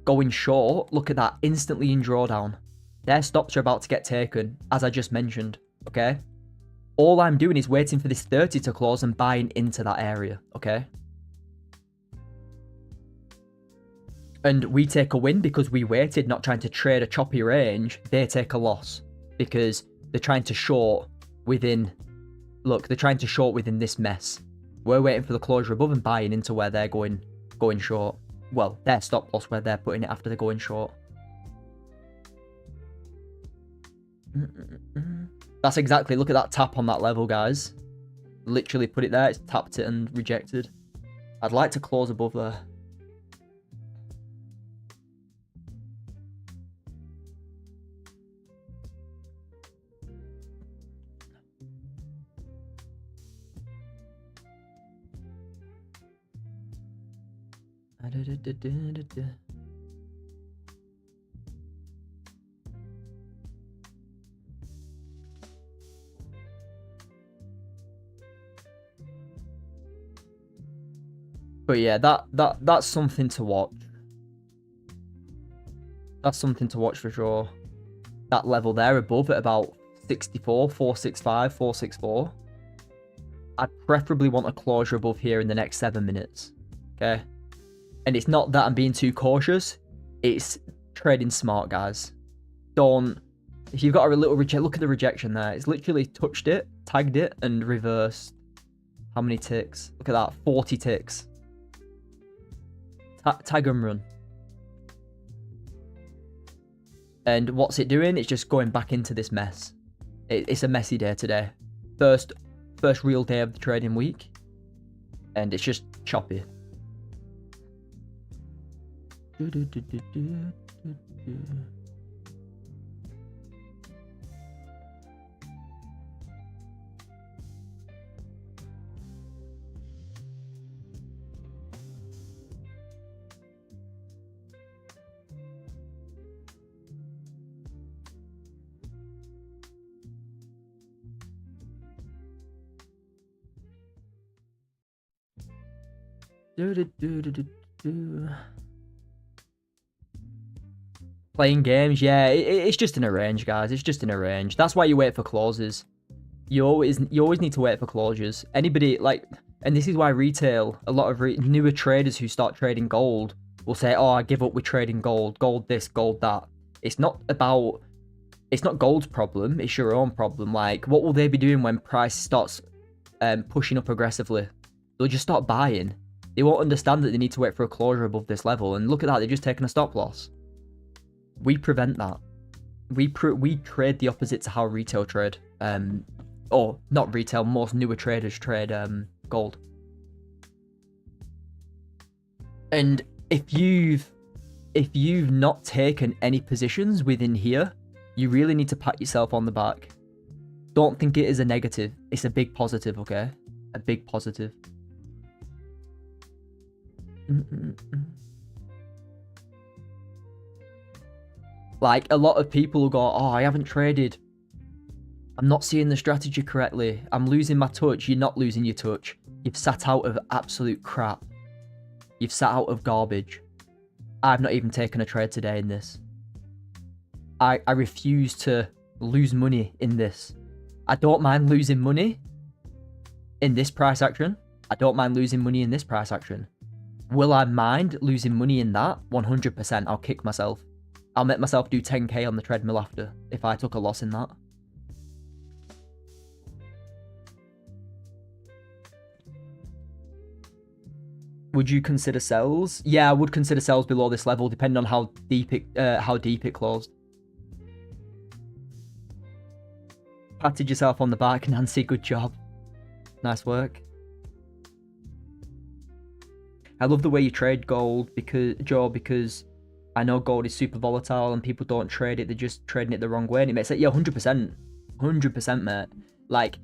Speaker 1: going short, look at that, instantly in drawdown. Their stops are about to get taken, as I just mentioned, okay? All I'm doing is waiting for this 30 to close and buying into that area, okay? And we take a win because we waited, not trying to trade a choppy range. They take a loss because they're trying to short within... Look, they're trying to short within this mess. We're waiting for the closure above and buying into where they're going short. Well, their stop loss where they're putting it after they're going short. That's exactly... Look at that tap on that level, guys. Literally put it there. It's tapped it and rejected. I'd like to close above there. But yeah, that's something to watch. That's something to watch for sure. That level there above at about 64, 465, 464. I'd preferably want a closure above here in the next 7 minutes. Okay? And it's not that I'm being too cautious. It's trading smart, guys. Don't... If you've got a little reject... Look at the rejection there. It's literally touched it, tagged it, and reversed. How many ticks? Look at that. 40 ticks. Tag and run. And what's it doing? It's just going back into this mess. It's a messy day today. First real day of the trading week. And it's just choppy. Playing games, yeah, it's just in a range, guys. It's just in a range. That's why you wait for closes. You always need to wait for closures. Anybody like, and this is why retail, a lot of newer traders who start trading gold will say, "Oh, I give up with trading gold. Gold this, gold that." It's not gold's problem. It's your own problem. Like, what will they be doing when price starts pushing up aggressively? They'll just start buying. They won't understand that they need to wait for a closure above this level. And look at that, they've just taken a stop loss. We prevent that. We trade the opposite to how retail trade. Or not retail, most newer traders trade gold. And if you've not taken any positions within here, you really need to pat yourself on the back. Don't think it is a negative. It's a big positive, okay? A big positive. Like, a lot of people will go, "Oh, I haven't traded. I'm not seeing the strategy correctly. I'm losing my touch." You're not losing your touch. You've sat out of absolute crap. You've sat out of garbage. I've not even taken a trade today in this. I refuse to lose money in this. I don't mind losing money in this price action. I don't mind losing money in this price action. Will I mind losing money in that? 100%. I'll kick myself. I'll make myself do 10k on the treadmill after if I took a loss in that. Would you consider sells? Yeah, I would consider sells below this level, depending on how deep it closed. Patted yourself on the back, Nancy. Good job. Nice work. I love the way you trade gold, because I know gold is super volatile and people don't trade it. They're just trading it the wrong way, and it makes it, yeah, 100%, 100%, mate. Like,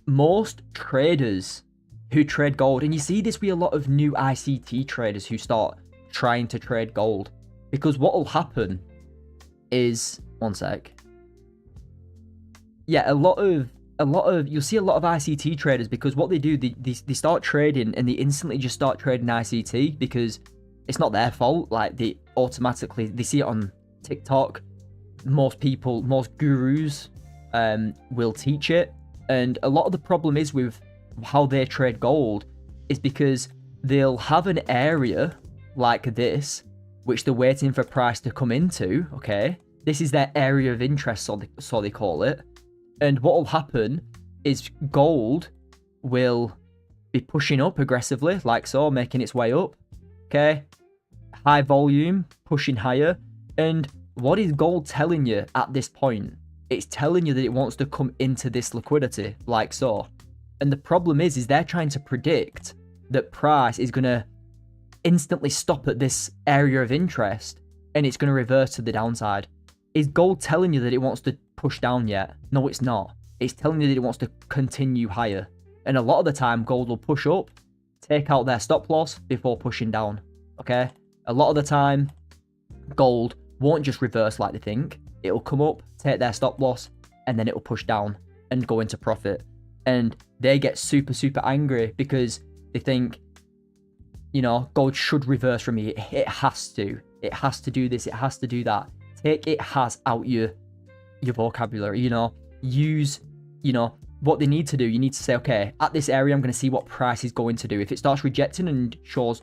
Speaker 1: most traders who trade gold, and you see this with a lot of new ICT traders who start trying to trade gold, because what will happen is, one sec. Yeah, a lot of you'll see a lot of ICT traders, because what they do, they start trading and they instantly just start trading ICT because it's not their fault. Like, they see it on TikTok. Most gurus will teach it, and a lot of the problem is with how they trade gold is because they'll have an area like this which they're waiting for price to come into, okay? This is their area of interest, so they call it. And what will happen is gold will be pushing up aggressively, like so, making its way up, okay? High volume, pushing higher. And what is gold telling you at this point? It's telling you that it wants to come into this liquidity, like so. And the problem is they're trying to predict that price is going to instantly stop at this area of interest and it's going to reverse to the downside. Is gold telling you that it wants to push down yet? No, it's not. It's telling you that it wants to continue higher. And a lot of the time, gold will push up, take out their stop loss before pushing down, okay? A lot of the time, gold won't just reverse like they think. It'll come up, take their stop loss, and then it'll push down and go into profit. And they get super, super angry because they think, you know, gold should reverse from me. It has to. It has to do this. It has to do that. Take it has out your vocabulary, you know. Use, you know, what they need to do. You need to say, okay, at this area, I'm going to see what price is going to do. If it starts rejecting and slows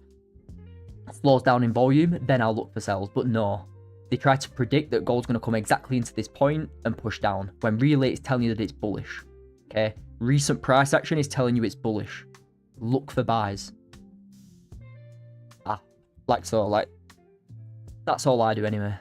Speaker 1: down in volume, then I'll look for sells. But no, they try to predict that gold's going to come exactly into this point and push down, when really it's telling you that it's bullish. Okay, recent price action is telling you it's bullish. Look for buys. Like so, like, that's all I do anyway.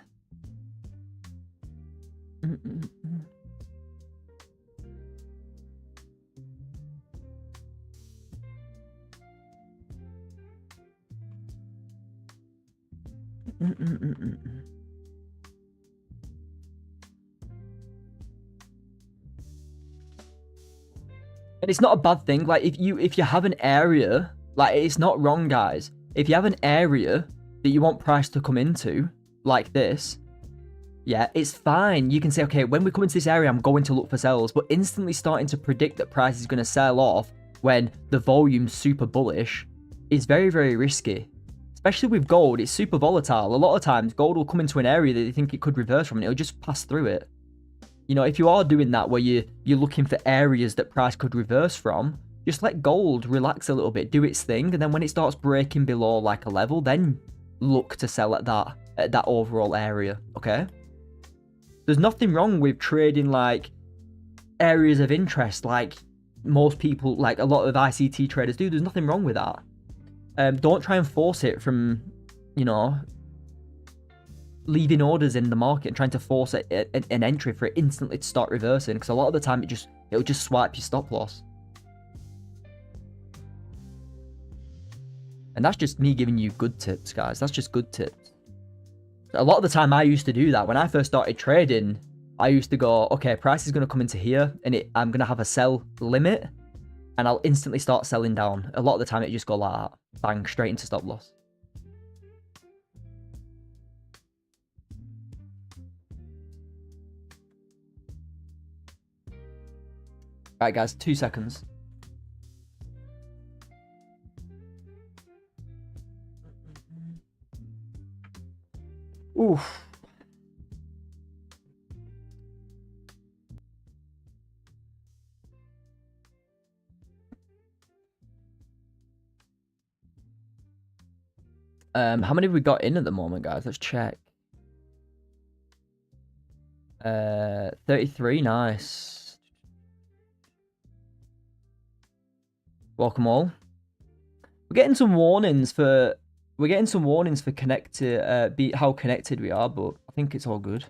Speaker 1: And it's not a bad thing. Like, if you have an area, like, it's not wrong, guys. If you have an area that you want price to come into, like this, yeah, it's fine. You can say, okay, when we come into this area, I'm going to look for sells, but instantly starting to predict that price is going to sell off when the volume's super bullish is very, very risky. Especially with gold, it's super volatile. A lot of times, gold will come into an area that you think it could reverse from, and it'll just pass through it. You know, if you are doing that, where you're looking for areas that price could reverse from, just let gold relax a little bit, do its thing, and then when it starts breaking below like a level, then look to sell at that overall area, okay? There's nothing wrong with trading like areas of interest, like most people, like a lot of ICT traders do. There's nothing wrong with that. Don't try and force it from, you know, leaving orders in the market and trying to force an entry for it instantly to start reversing, because a lot of the time it'll just swipe your stop loss. And that's just me giving you good tips, guys. That's just good tips. A lot of the time I used to do that. When I first started trading, I used to go, okay, price is going to come into here, and I'm going to have a sell limit, and I'll instantly start selling down. A lot of the time it just go like that. Bang, straight into stop loss. Alright guys, 2 seconds. Oof. How many have we got in at the moment, guys? Let's check. 33, nice. Welcome all. We're getting some warnings for how connected we are, but I think it's all good.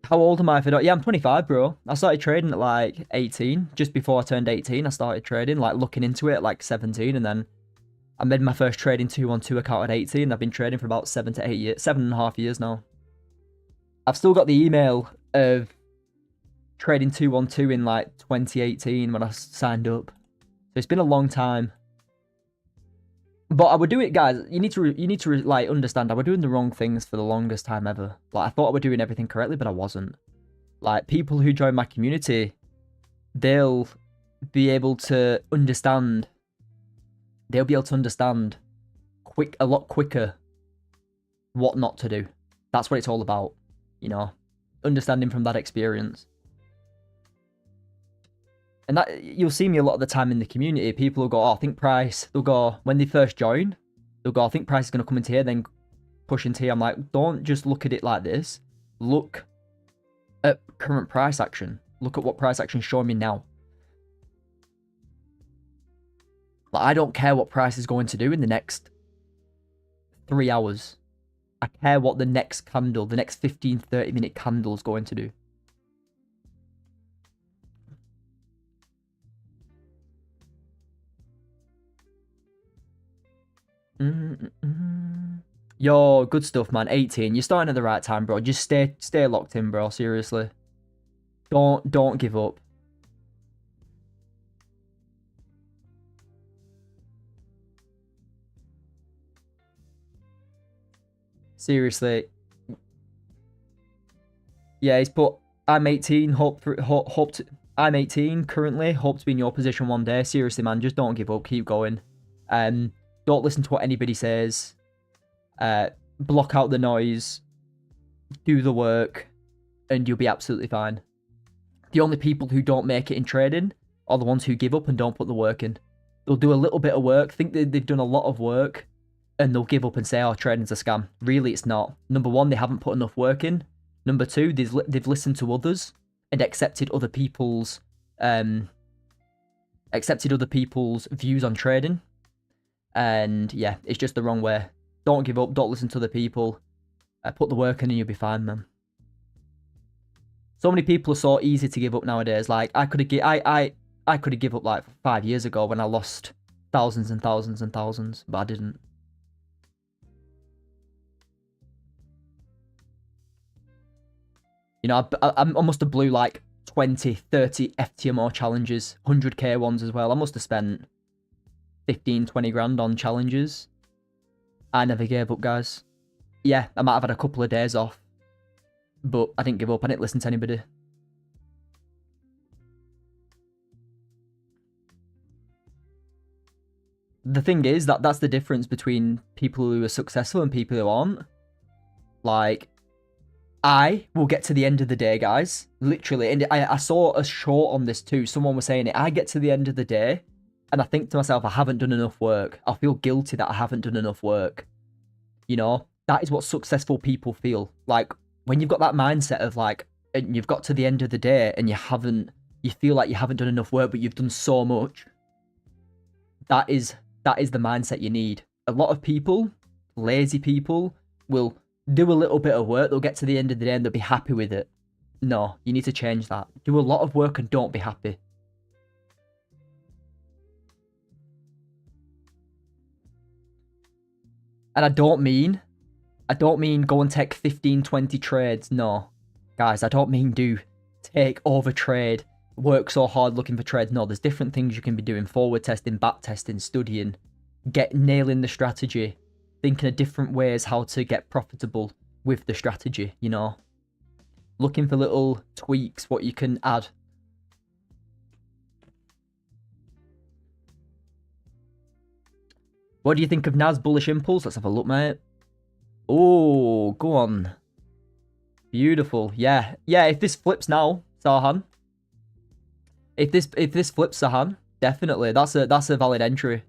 Speaker 1: How old am I? Yeah, I'm 25, bro. I started trading at like 18. Just before I turned 18, I started trading, like looking into it at like 17, and then I made my first trading 212 account at 18. I've been trading for about 7 to 8 years, 7.5 years now. I've still got the email of trading 212 in like 2018 when I signed up. So it's been a long time. But I would do it, guys. You need to like understand. I was doing the wrong things for the longest time ever. Like, I thought I was doing everything correctly, but I wasn't. Like, people who join my community, they'll be able to understand. They'll be able to understand a lot quicker what not to do. That's what it's all about, you know, understanding from that experience. And that you'll see me a lot of the time in the community. People will go, oh, I think price. They'll go, when they first join, they'll go, I think price is going to come into here, then push into here. I'm like, don't just look at it like this. Look at current price action. Look at what price action is showing me now. Like, I don't care what price is going to do in the next 3 hours. I care what the next candle, the next 15, 30 minute candle is going to do. Yo, good stuff, man. 18. You're starting at the right time, bro. Just stay locked in, bro. Seriously. Don't give up. Seriously. Yeah, he's put, I'm 18, I'm 18 currently, hope to be in your position one day. Seriously, man, just don't give up, keep going. Don't listen to what anybody says. Block out the noise. Do the work. And you'll be absolutely fine. The only people who don't make it in trading are the ones who give up and don't put the work in. They'll do a little bit of work, think that they've done a lot of work, and they'll give up and say, oh, trading's a scam. Really, it's not. Number one, they haven't put enough work in. Number two, they've listened to others and accepted other people's views on trading. And yeah, it's just the wrong way. Don't give up. Don't listen to other people. Put the work in and you'll be fine, man. So many people are so easy to give up nowadays. Like, I could have given up like 5 years ago when I lost thousands and thousands and thousands, but I didn't. You know, I must have blew like 20, 30 FTMO challenges, 100k ones as well. I must have spent 15, 20 grand on challenges. I never gave up, guys. Yeah, I might have had a couple of days off, but I didn't give up. I didn't listen to anybody. The thing is that's the difference between people who are successful and people who aren't. Like, I will get to the end of the day, guys. Literally. And I saw a short on this too. Someone was saying it. I get to the end of the day and I think to myself, I haven't done enough work. I feel guilty that I haven't done enough work. You know, that is what successful people feel. Like, when you've got that mindset of like, and you've got to the end of the day and you feel like you haven't done enough work, but you've done so much. That is the mindset you need. A lot of people, lazy people, will do a little bit of work, they'll get to the end of the day and they'll be happy with it. No, you need to change that. Do a lot of work and don't be happy. And I don't mean go and take 15, 20 trades. No. Guys, I don't mean take over trade, work so hard looking for trades. No, there's different things you can be doing. Forward testing, back testing, studying, nailing the strategy. Thinking of different ways how to get profitable with the strategy, you know. Looking for little tweaks, what you can add. What do you think of Nas bullish impulse? Let's have a look, mate. Oh, go on. Beautiful. Yeah. Yeah, if this flips now, Sahan. If this flips, Sahan, definitely. That's a valid entry.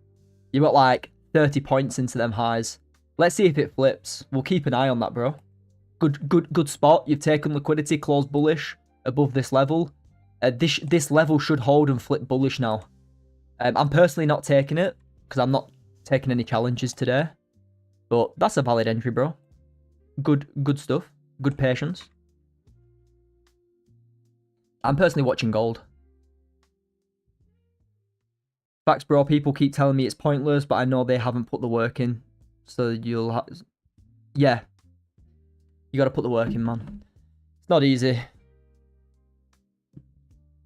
Speaker 1: You got like 30 points into them highs. Let's see if it flips. We'll keep an eye on that, bro. Good spot. You've taken liquidity, closed bullish above this level. This level should hold and flip bullish now. I'm personally not taking it because I'm not taking any challenges today. But that's a valid entry, bro. Good stuff. Good patience. I'm personally watching gold. Facts, bro. People keep telling me it's pointless, but I know they haven't put the work in. So you'll have... Yeah. You gotta put the work in, man. It's not easy.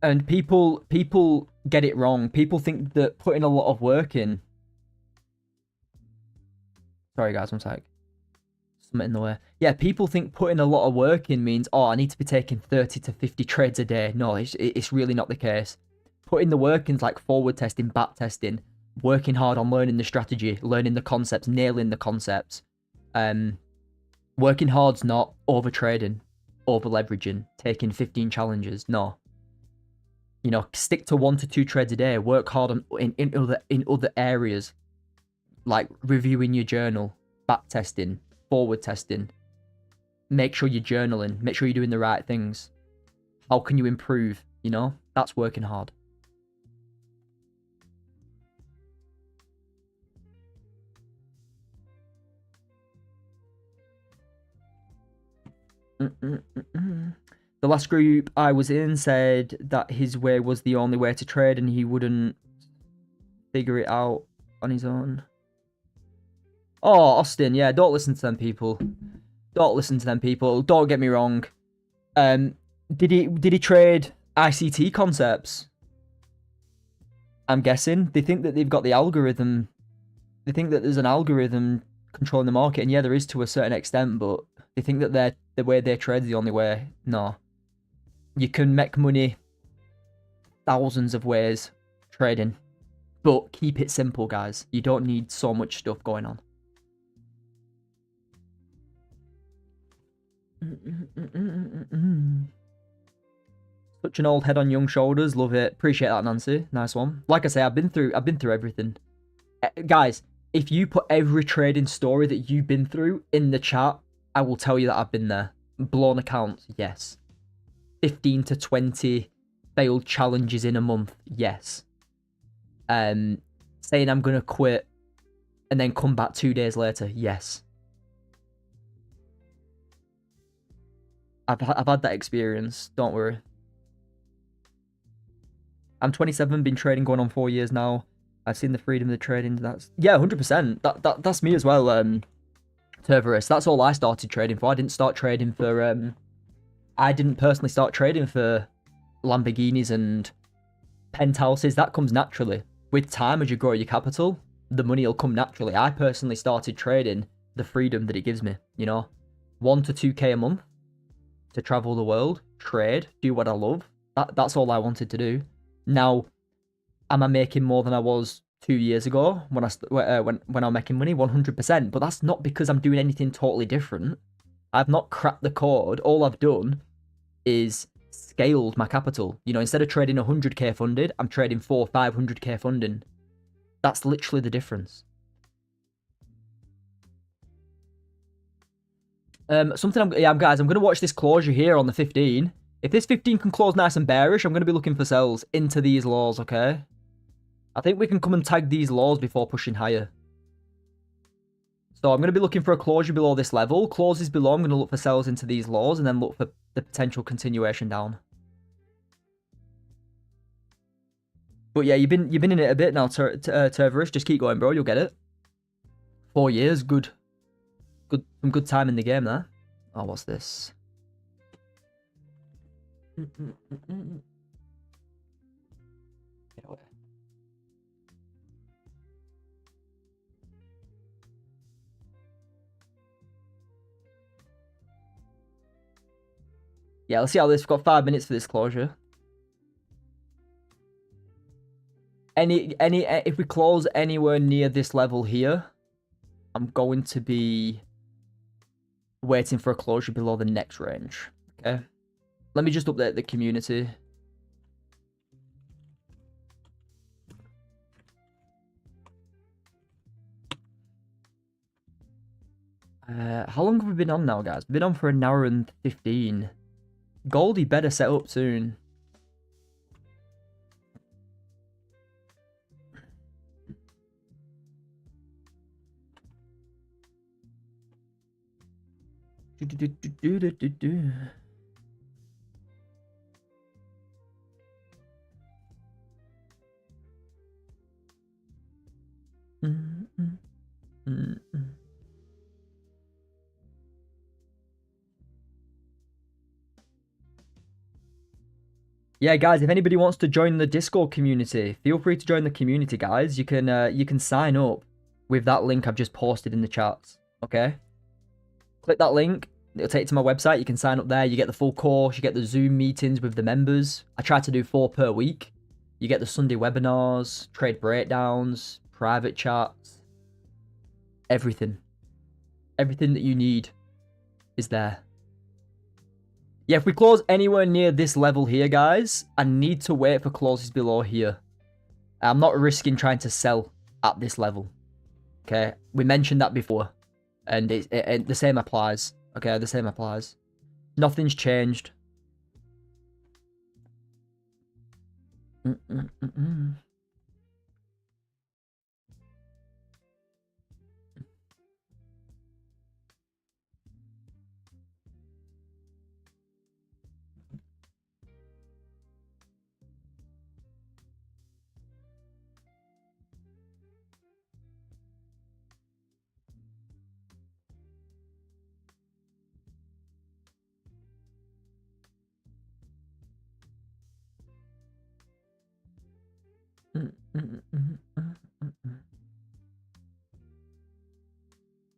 Speaker 1: And people get it wrong. People think that putting a lot of work in... Sorry, guys, one sec. Something in the way. Yeah, people think putting a lot of work in means, oh, I need to be taking 30 to 50 trades a day. No, it's really not the case. Putting the work in is like forward testing, back testing, working hard on learning the strategy, learning the concepts, nailing the concepts. Working hard's not over trading, over leveraging, taking 15 challenges. No. You know, stick to 1 to 2 trades a day. Work hard on in other areas, like reviewing your journal, back testing, forward testing. Make sure you're journaling. Make sure you're doing the right things. How can you improve? You know, that's working hard. The last group I was in said that his way was the only way to trade and he wouldn't figure it out on his own. Oh, Austin, yeah, don't listen to them people. Don't listen to them people. Don't get me wrong. Did he trade ICT concepts? I'm guessing. They think that they've got the algorithm. They think that there's an algorithm controlling the market, and yeah, there is to a certain extent, but they think that the way they trade is the only way. No. You can make money thousands of ways trading, but keep it simple, guys. You don't need so much stuff going on. Such an old head on young shoulders. Love it. Appreciate that, Nancy. Nice one. Like I say, I've been through everything. Guys, if you put every trading story that you've been through in the chat, I will tell you that I've been there. Blown accounts, yes. 15 to 20 failed challenges in a month, yes. Saying I'm gonna quit and then come back 2 days later, yes. I've had that experience. Don't worry. I'm 27, been trading going on 4 years now. I've seen the freedom of the trading. That's 100%. That's me as well. Terverus. That's all I started trading for. I didn't start trading for. I didn't personally start trading for Lamborghinis and penthouses. That comes naturally with time as you grow your capital. The money will come naturally. I personally started trading the freedom that it gives me. You know, 1 to 2K a month to travel the world, trade, do what I love. That's all I wanted to do. Now, am I making more than I was 2 years ago when I'm making money? 100%. But that's not because I'm doing anything totally different. I've not cracked the code. All I've done is scaled my capital. You know, instead of trading 100k funded, I'm trading 500k funding. That's literally the difference. Guys, I'm going to watch this closure here on the 15. If this 15 can close nice and bearish, I'm going to be looking for sells into these laws, okay? I think we can come and tag these laws before pushing higher. So I'm going to be looking for a closure below this level. Closes below, I'm going to look for sells into these laws and then look for the potential continuation down. But yeah, you've been in it a bit now, Terverus. Just keep going, bro. You'll get it. 4 years, good. Some good time in the game there. Oh, what's this? Get away. Yeah, let's see how this. We've got 5 minutes for this closure. If we close anywhere near this level here, I'm going to be waiting for a closure below the next range. Okay. Let me just update the community. How long have we been on now, guys? We've been on for an hour and 15. Goldie better set up soon. Yeah, guys, if anybody wants to join the Discord community, feel free to join the community, guys. You can sign up with that link I've just posted in the chats, okay? Click that link. It'll take you to my website. You can sign up there. You get the full course. You get the Zoom meetings with the members. I try to do 4 per week. You get the Sunday webinars, trade breakdowns, private chats. Everything. Everything that you need is there. Yeah, if we close anywhere near this level here, guys, I need to wait for closes below here. I'm not risking trying to sell at this level. Okay, we mentioned that before. And the same applies. Okay, the same applies. Nothing's changed.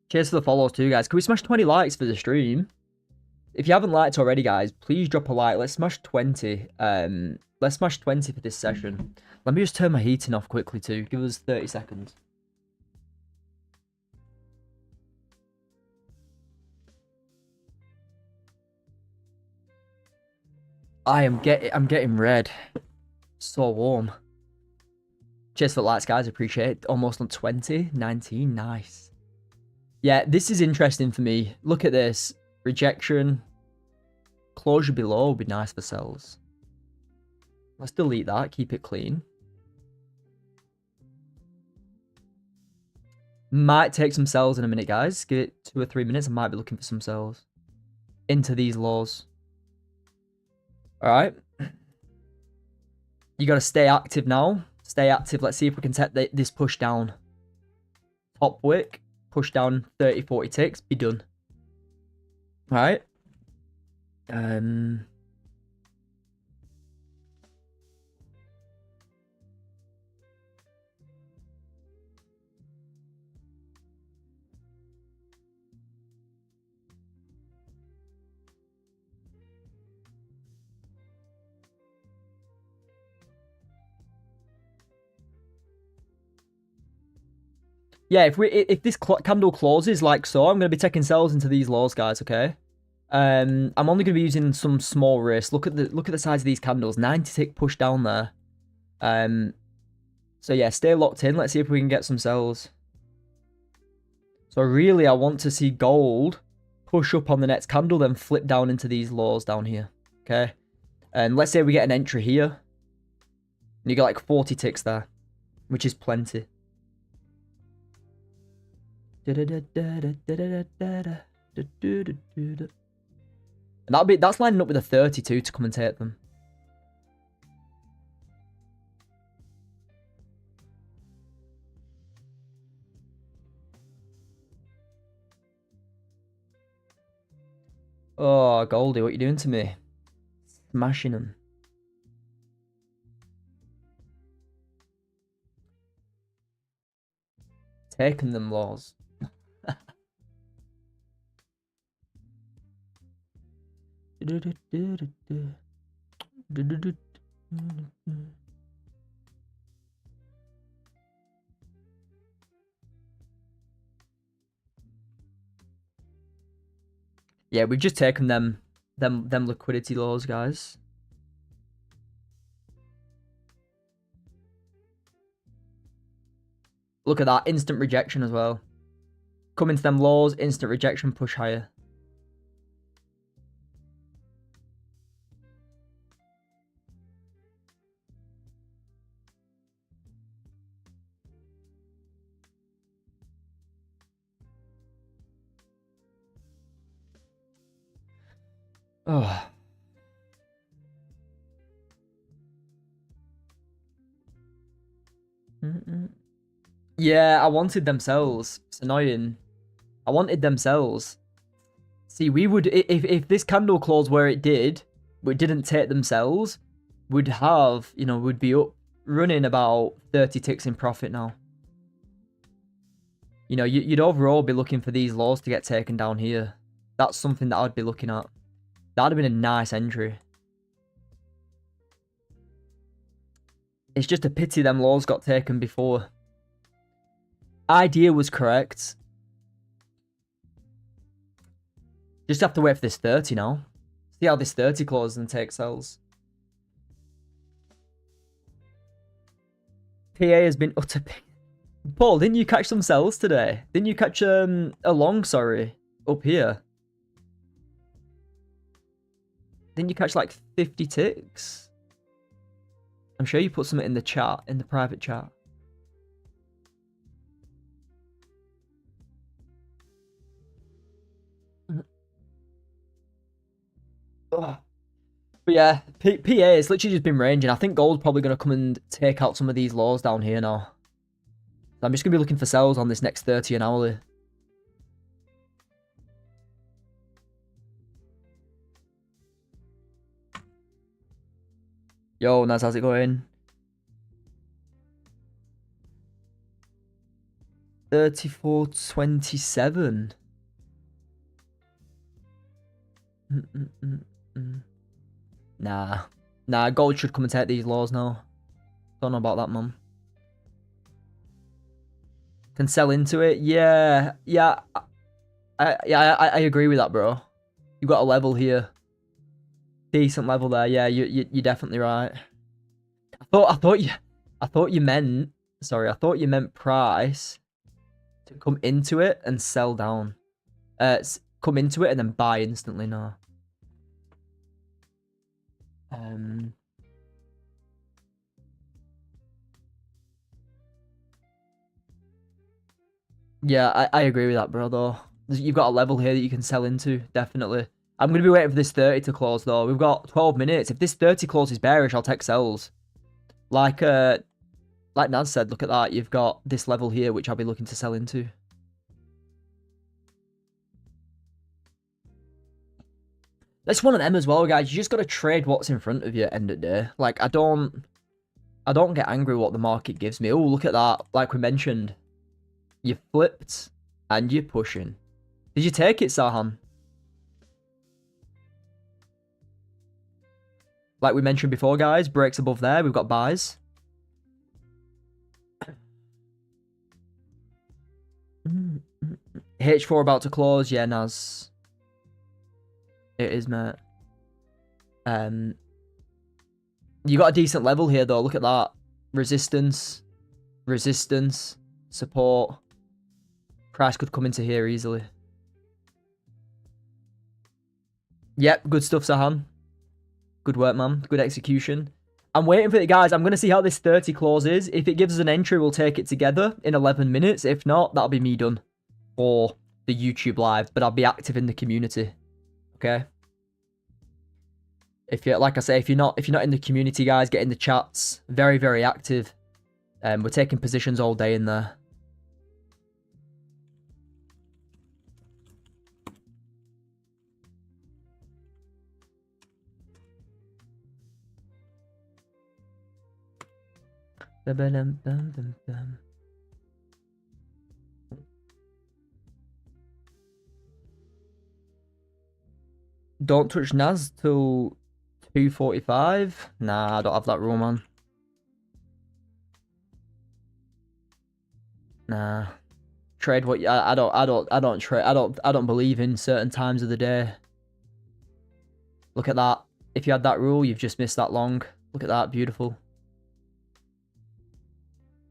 Speaker 1: Cheers for the follows too, guys. Can we smash 20 likes for the stream? If you haven't liked already, guys, please drop a like. Let's smash 20. Let's smash 20 for this session. Let me just turn my heating off quickly too. Give us 30 seconds. I'm getting red. So warm. Cheers for the likes, guys. Appreciate it. Almost on 20. 19. Nice. Yeah, this is interesting for me. Look at this. Rejection. Closure below would be nice for cells. Let's delete that. Keep it clean. Might take some cells in a minute, guys. Give it 2 or 3 minutes. I might be looking for some cells into these laws. Alright. You got to stay active now. Stay active. Let's see if we can set this push down. Top wick. Push down 30, 40 ticks. Be done. Alright. Yeah, if this candle closes like so, I'm going to be taking cells into these laws, guys, okay? I'm only going to be using some small risk. Look at the size of these candles. 90 tick push down there. So yeah, stay locked in. Let's see if we can get some cells. So really, I want to see gold push up on the next candle, then flip down into these laws down here. Okay? And let's say we get an entry here. And you get like 40 ticks there, which is plenty. And that's lining up with a 32 to come and take them. Oh, Goldie, what you doing to me? Smashing them. Taking them, laws. Yeah, we've just taken them liquidity laws, guys. Look at that, instant rejection as well. Come into them laws, instant rejection, push higher. Oh. Yeah, I wanted themselves. It's annoying. I wanted themselves. See, we would if this candle closed where it did, but it didn't take themselves, would have, you know, would be up running about 30 ticks in profit now. You know, you'd overall be looking for these laws to get taken down here. That's something that I'd be looking at. That'd have been a nice entry. It's just a pity them laws got taken before. Idea was correct. Just have to wait for this 30 now. See how this 30 closes and take sells. PA has been utter. Paul, didn't you catch some sells today? Didn't you catch a long, sorry, up here? Didn't you catch like 50 ticks? I'm sure you put something in the chat, in the private chat. Ugh. But yeah, PA has literally just been ranging. I think gold's probably going to come and take out some of these lows down here now. I'm just going to be looking for sells on this next 30 and hourly. Yo, Naz, how's it going? 34.27. Nah, gold should come and take these lows now. Don't know about that, man. Can sell into it, yeah. I agree with that, bro. You got a level here, decent level there. Yeah, you're definitely right. I thought you meant. Sorry, I thought you meant price to come into it and sell down. Come into it and then buy instantly. No. Yeah, I agree with that, bro, though. You've got a level here that you can sell into, definitely. I'm going to be waiting for this 30 to close, though. We've got 12 minutes. If this 30 closes bearish, I'll take sells. Like Naz said, look at that. You've got this level here, which I'll be looking to sell into. That's one of them as well, guys. You just got to trade what's in front of you at the end of the day. Like, I don't get angry what the market gives me. Oh, look at that. Like we mentioned, you flipped and you're pushing. Did you take it, Sahan? Like we mentioned before, guys, breaks above there. We've got buys. H4 about to close. Yeah, Naz. It is, mate. You got a decent level here, though. Look at that. Resistance. Support. Price could come into here easily. Yep, good stuff, Sahan. Good work, man. Good execution. I'm waiting for it, guys. I'm going to see how this 30 closes. If it gives us an entry, we'll take it together in 11 minutes. If not, that'll be me done for the YouTube live. But I'll be active in the community. Okay? If you, like I say, if you're not in the community, guys, get in the chats. Very, very active. We're taking positions all day in there. Don't touch Naz till 2:45. Nah, I don't have that rule, man. Nah. Trade what I don't trade. I don't believe in certain times of the day. Look at that. If you had that rule, you've just missed that long. Look at that, beautiful.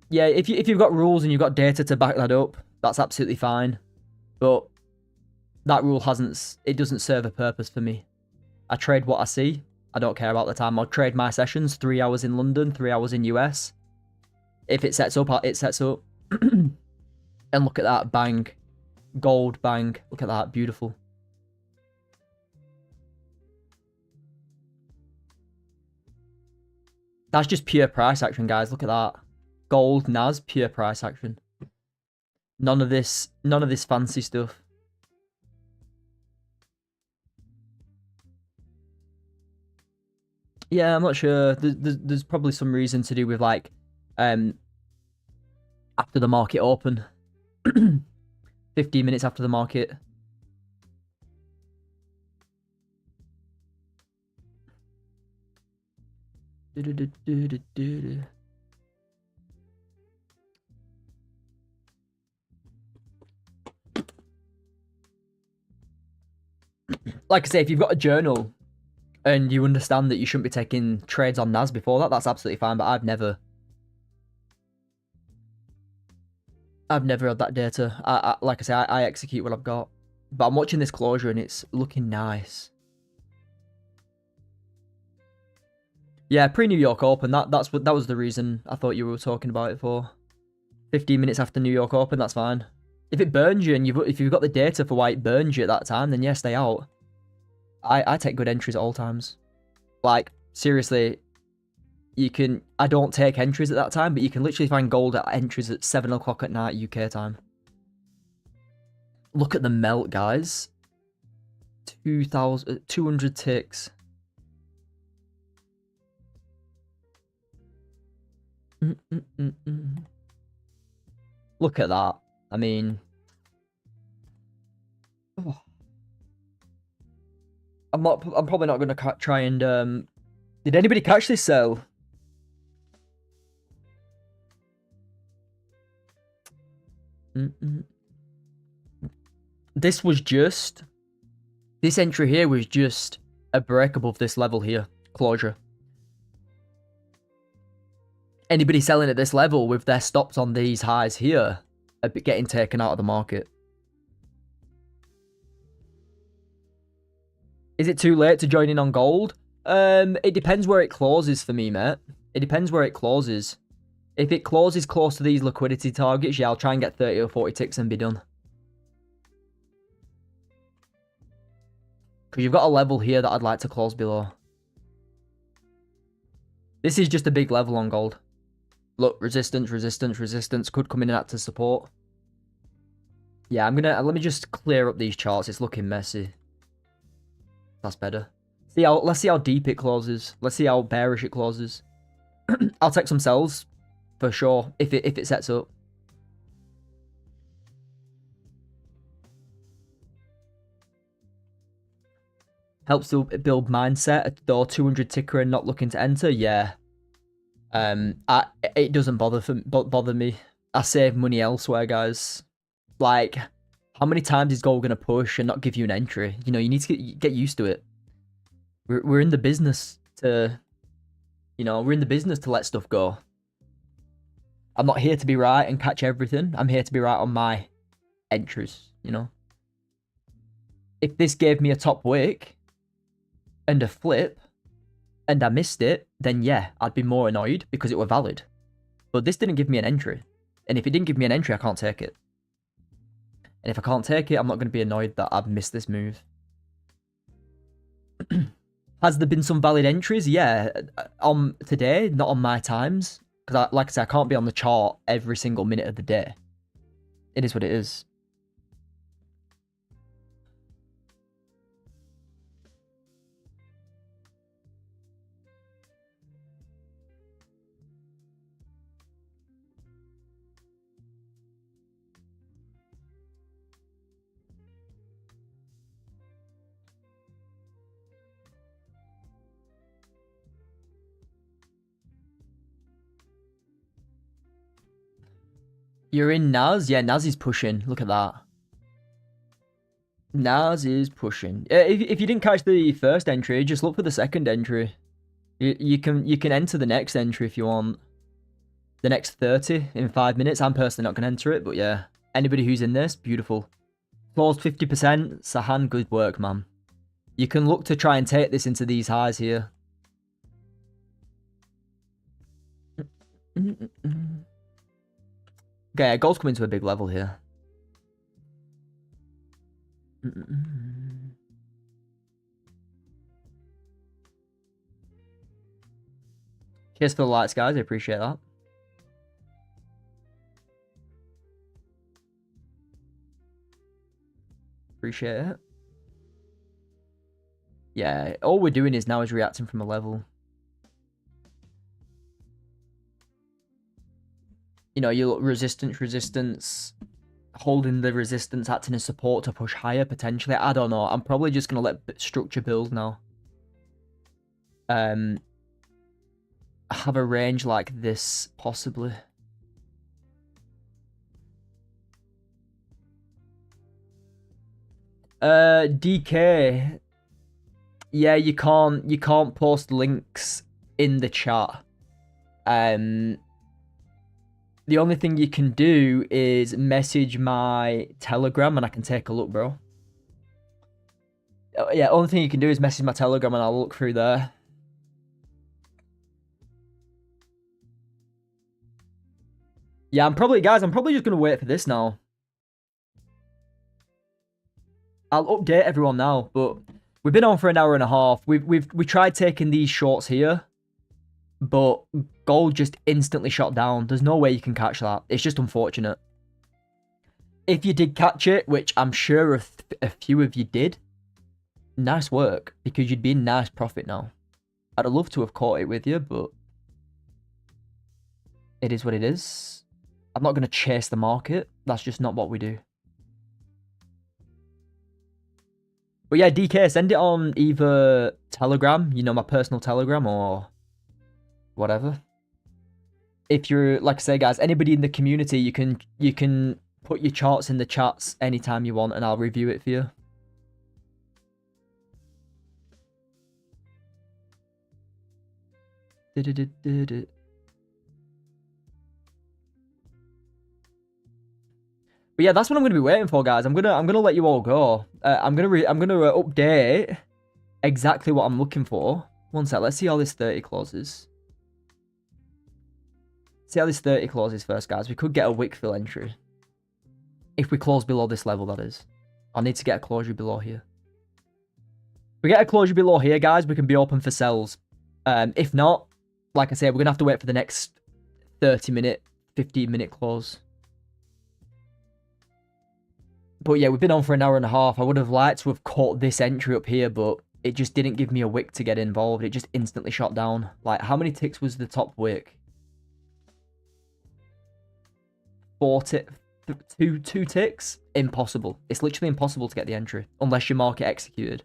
Speaker 1: Yeah, if you've got rules and you've got data to back that up, that's absolutely fine. But that rule doesn't serve a purpose for me. I trade what I see. I don't care about the time. I'll trade my sessions, 3 hours in London, 3 hours in US. If it sets up, it sets up. And look at that, bang. Gold, bang. Look at that, beautiful. That's just pure price action, guys. Look at that. Gold, Naz, pure price action. None of this fancy stuff. Yeah, I'm not sure. There's probably some reason to do with, like, after the market open. 15 minutes after the market. Like I say, if you've got a journal and you understand that you shouldn't be taking trades on NAS before that, that's absolutely fine, but I've never had that data. Like I say, I execute what I've got. But I'm watching this closure and it's looking nice. Yeah, pre-New York Open, that was the reason I thought you were talking about it for. 15 minutes after New York Open, that's fine. If it burns you and if you've got the data for why it burns you at that time, then yeah, stay out. I take good entries at all times. Like, seriously, I don't take entries at that time, but you can literally find gold at entries at 7 o'clock at night UK time. Look at the melt, guys. 200 ticks. Look at that. I mean, I'm probably not going to try and did anybody catch this sell? This entry here was just a break above this level here. Closure. Anybody selling at this level with their stops on these highs here are getting taken out of the market. Is it too late to join in on gold? It depends where it closes for me, mate. It depends where it closes. If it closes close to these liquidity targets, yeah, I'll try and get 30 or 40 ticks and be done. Because you've got a level here that I'd like to close below. This is just a big level on gold. Look, resistance, resistance, resistance. Could come in and act to support. Yeah, let me just clear up these charts. It's looking messy. That's better. Let's see how deep it closes. Let's see how bearish it closes. I'll take some sells for sure if it sets up. Helps to build mindset, though 200 ticker and not looking to enter. Yeah. It doesn't bother me. I save money elsewhere, guys. Like, how many times is gold gonna push and not give you an entry? You know, you need to get used to it. We're in the business to, we're in the business to let stuff go. I'm not here to be right and catch everything. I'm here to be right on my entries, you know. If this gave me a top wick and a flip and I missed it, then yeah, I'd be more annoyed because it were valid. But this didn't give me an entry. And if it didn't give me an entry, I can't take it. And if I can't take it, I'm not going to be annoyed that I've missed this move. Has there been some valid entries? Yeah. Today, not on my times. Because, like I said, I can't be on the chart every single minute of the day. It is what it is. You're in Naz? Yeah, Naz is pushing. Look at that. Naz is pushing. If you didn't catch the first entry, just look for the second entry. You can enter the next entry if you want. The next 30 in 5 minutes. I'm personally not going to enter it, but yeah. Anybody who's in this, beautiful. Closed 50%. Sahan, good work, man. You can look to try and take this into these highs here. Okay, gold's coming to a big level here. Cheers for the lights, guys. I appreciate that. Appreciate it. Yeah, all we're doing is now is reacting from a level. You know, you look resistance, holding the resistance, acting as support to push higher, potentially. I don't know. I'm probably just going to let structure build now. Have a range like this, possibly. DK. Yeah, you can't post links in the chat. The only thing you can do is message my Telegram and I can take a look, bro. Yeah, only thing you can do is message my Telegram and I'll look through there. Yeah, I'm probably just gonna wait for this now. I'll update everyone now, but we've been on for an hour and a half. We tried taking these shorts here, but gold just instantly shot down. There's no way you can catch that. It's just unfortunate. If you did catch it, which I'm sure a few of you did, nice work, because you'd be in nice profit now. I'd have loved to have caught it with you, but it is what it is. I'm not going to chase the market. That's just not what we do. But yeah, DK, send it on either Telegram, you know, my personal Telegram, or whatever. If you're, like I say, guys, anybody in the community, you can put your charts in the chats anytime you want, and I'll review it for you. But yeah, that's what I'm gonna be waiting for, guys. I'm gonna let you all go. I'm gonna update exactly what I'm looking for. One sec. Let's see how this 30 closes. See how this 30 closes first, guys. We could get a wick fill entry if we close below this level. That is. I need to get a closure below here. If we get a closure below here, guys, we can be open for sells. If not, like I said, we're gonna have to wait for the next 30-minute, 15-minute close. But yeah, we've been on for an hour and a half. I would have liked to have caught this entry up here, but it just didn't give me a wick to get involved. It just instantly shot down. Like, how many ticks was the top wick? 2 ticks? Impossible. It's literally impossible to get the entry, unless your market executed.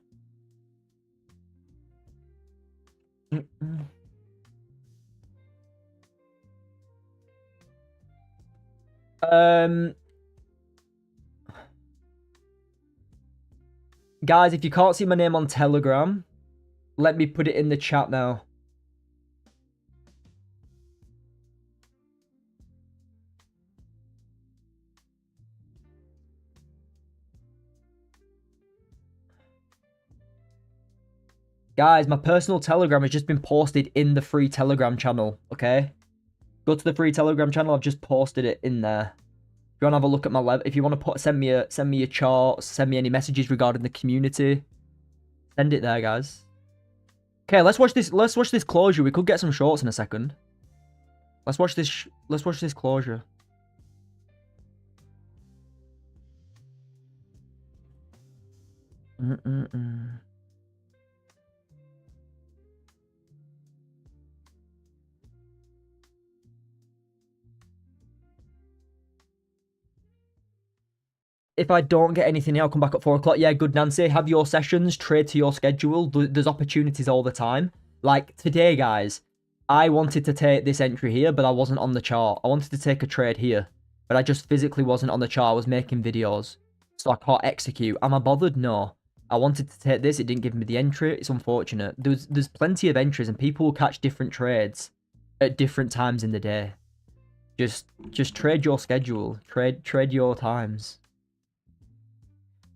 Speaker 1: Guys, if you can't see my name on Telegram, let me put it in the chat now. Guys, my personal Telegram has just been posted in the free Telegram channel, okay? Go to the free Telegram channel. I've just posted it in there. If you want to have a look at my level, if you want to send me a chart, send me any messages regarding the community, send it there, guys. Okay, let's watch this. Let's watch this closure. We could get some shorts in a second. Let's watch this. Let's watch this closure. If I don't get anything here, I'll come back at 4 o'clock. Yeah, good, Nancy. Have your sessions, trade to your schedule. There's opportunities all the time. Like today, guys, I wanted to take this entry here, but I wasn't on the chart. I wanted to take a trade here, but I just physically wasn't on the chart. I was making videos, so I can't execute. Am I bothered? No. I wanted to take this. It didn't give me the entry. It's unfortunate. There's plenty of entries, and people will catch different trades at different times in the day. Just trade your schedule. Trade your times.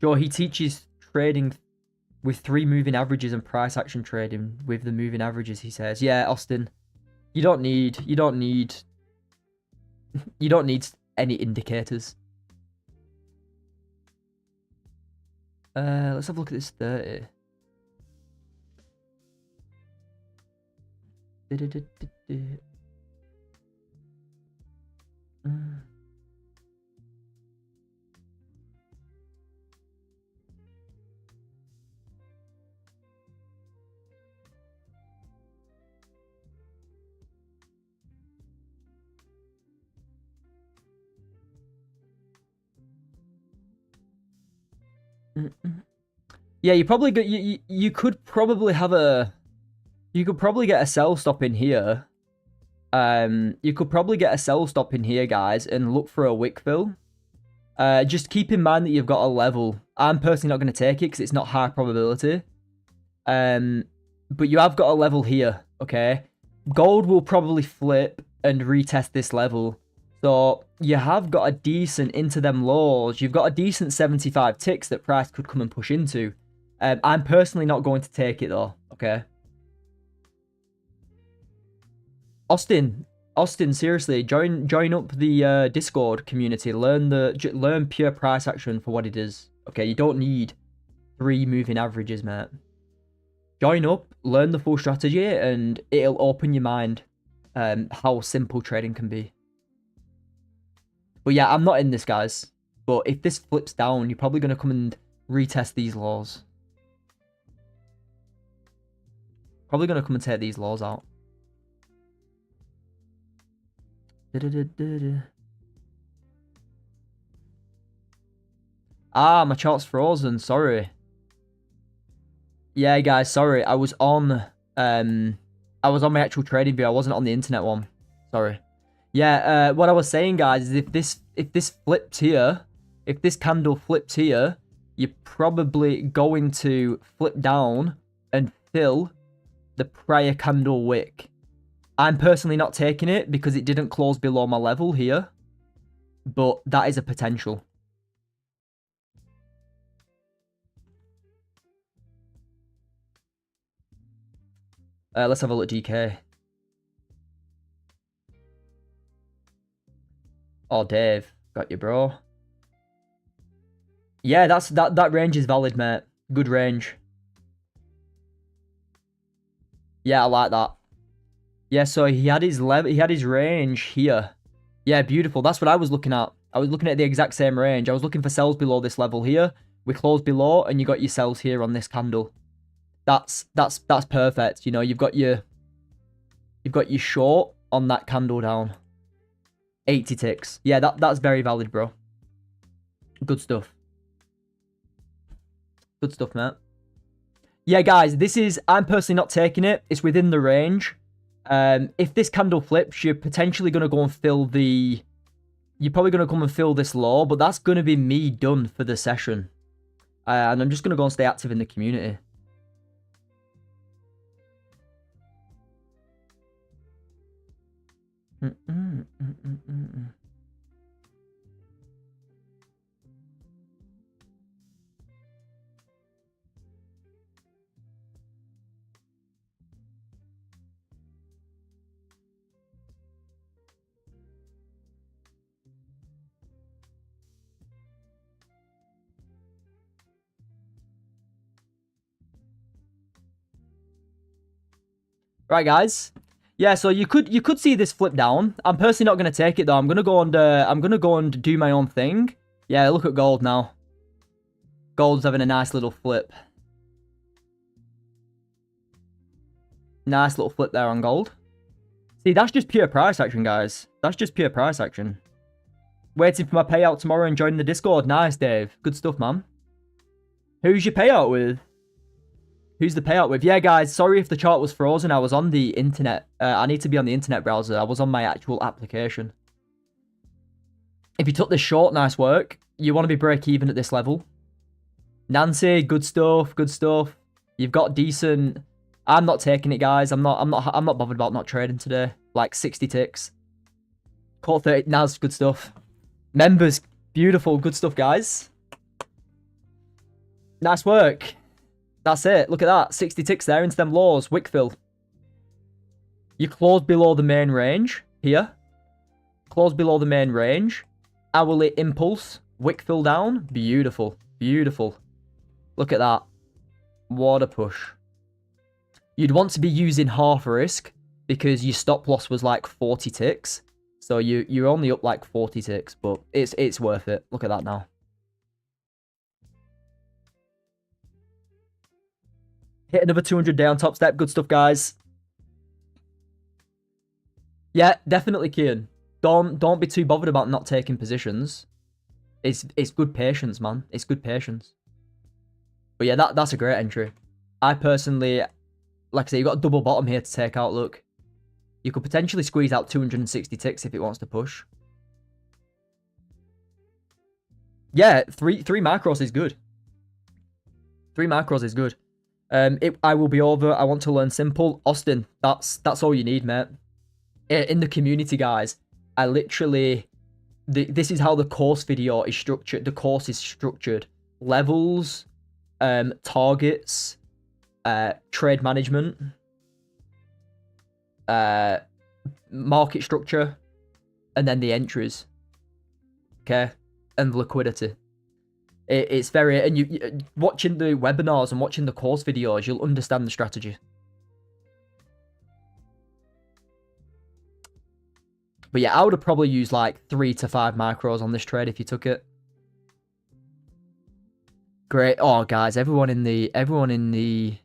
Speaker 1: Joe, he teaches trading with 3 moving averages and price action trading with the moving averages, he says. Yeah, Austin, you don't need any indicators. Let's have a look at this 30. Yeah, you probably get you could probably have you could probably get a sell stop in here. You could probably get a sell stop in here, guys, and look for a wick fill. Just keep in mind that you've got a level. I'm personally not going to take it because it's not high probability. But you have got a level here, okay? Gold will probably flip and retest this level. So you have got a decent into them lows. You've got a decent 75 ticks that price could come and push into. I'm personally not going to take it though, okay? Austin, seriously, join up the Discord community. Learn pure price action for what it is. Okay, you don't need 3 moving averages, mate. Join up, learn the full strategy, and it'll open your mind how simple trading can be. But yeah, I'm not in this, guys. But if this flips down, you're probably going to come and retest these laws. Probably going to come and take these laws out. Ah, my chart's frozen. Sorry. Yeah, guys, sorry. I was on my actual trading view. I wasn't on the internet one. Sorry. Yeah, what I was saying, guys, is if this flips here, if this candle flips here, you're probably going to flip down and fill the prior candle wick. I'm personally not taking it because it didn't close below my level here, but that is a potential. Let's have a look at DK. Oh, Dave, got you, bro. Yeah, that range is valid, mate. Good range. Yeah, I like that. Yeah, so he had his range here. Yeah, beautiful. That's what I was looking at. I was looking at the exact same range. I was looking for sells below this level here. We closed below, and you got your sells here on this candle. That's perfect. You know, you've got your short on that candle down. 80 ticks. Yeah, that's very valid, bro. Good stuff. Good stuff, mate. Yeah, guys, I'm personally not taking it. It's within the range. If this candle flips, you're potentially going to go and fill the... You're probably going to come and fill this low, but that's going to be me done for the session. And I'm just going to go and stay active in the community. Right, guys. Yeah, so you could see this flip down. I'm personally not gonna take it though. I'm gonna go and do my own thing. Yeah, look at gold now. Gold's having a nice little flip. Nice little flip there on gold. See, that's just pure price action, guys. That's just pure price action. Waiting for my payout tomorrow and joining the Discord. Nice, Dave. Good stuff, man. Who's your payout with? Who's the payout with? Yeah, guys, sorry if the chart was frozen. I was on the internet. I need to be on the internet browser. I was on my actual application. If you took this short, nice work. You want to be break even at this level. Nancy, good stuff, good stuff. You've got decent... I'm not taking it, guys. I'm not bothered about not trading today. Like 60 ticks. Caught 30. Naz, good stuff. Members, beautiful, good stuff, guys. Nice work. That's it. Look at that. 60 ticks there into them lows. Wickfill. You close below the main range here. Close below the main range. Hourly impulse. Wickfill down. Beautiful. Beautiful. Look at that. What a push. You'd want to be using half risk because your stop loss was like 40 ticks. So you're only up like 40 ticks, but it's worth it. Look at that now. Hit another 200 day on top step. Good stuff, guys. Yeah, definitely, Kian. Don't be too bothered about not taking positions. It's good patience, man. It's good patience. But yeah, that's a great entry. I personally, like I say, you've got a double bottom here to take out. Look, you could potentially squeeze out 260 ticks if it wants to push. Yeah, three macros is good. 3 macros is good. I will be over. I want to learn simple. Austin, that's all you need, mate. In the community, guys, I literally... this is how the course video is structured. The course is structured. Levels, targets, trade management, market structure, and then the entries. Okay? And liquidity. It's very... And you watching the webinars and watching the course videos, you'll understand the strategy. But yeah, I would have probably used like 3 to 5 micros on this trade if you took it. Great. Oh, guys, everyone in the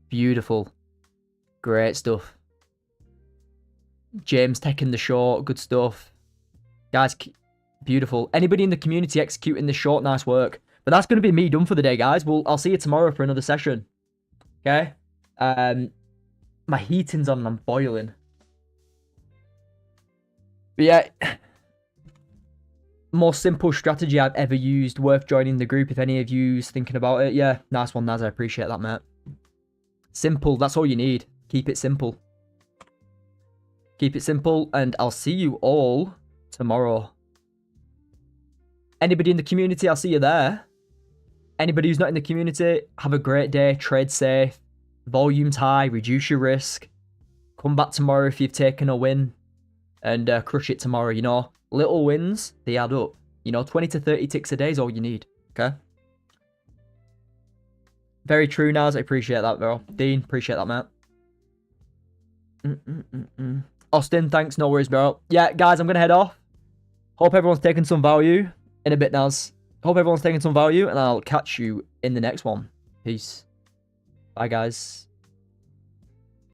Speaker 1: beautiful. Great stuff. James taking the short. Good stuff. Guys, beautiful. Anybody in the community executing the short, nice work. But that's going to be me done for the day, guys. I'll see you tomorrow for another session. Okay? My heating's on and I'm boiling. But yeah, most simple strategy I've ever used. Worth joining the group if any of you's thinking about it. Yeah, nice one, Naz. I appreciate that, mate. Simple. That's all you need. Keep it simple. Keep it simple, and I'll see you all tomorrow. Anybody in the community, I'll see you there. Anybody who's not in the community, have a great day. Trade safe. Volume's high, reduce your risk. Come back tomorrow if you've taken a win. And crush it tomorrow, you know. Little wins, they add up. You know, 20 to 30 ticks a day is all you need. Okay? Very true, Naz. I appreciate that, bro. Dean, appreciate that, mate. Austin, thanks. No worries, bro. Yeah, guys, I'm going to head off. Hope everyone's taking some value. In a bit, Naz. Hope everyone's taking some value, and I'll catch you in the next one. Peace. Bye, guys.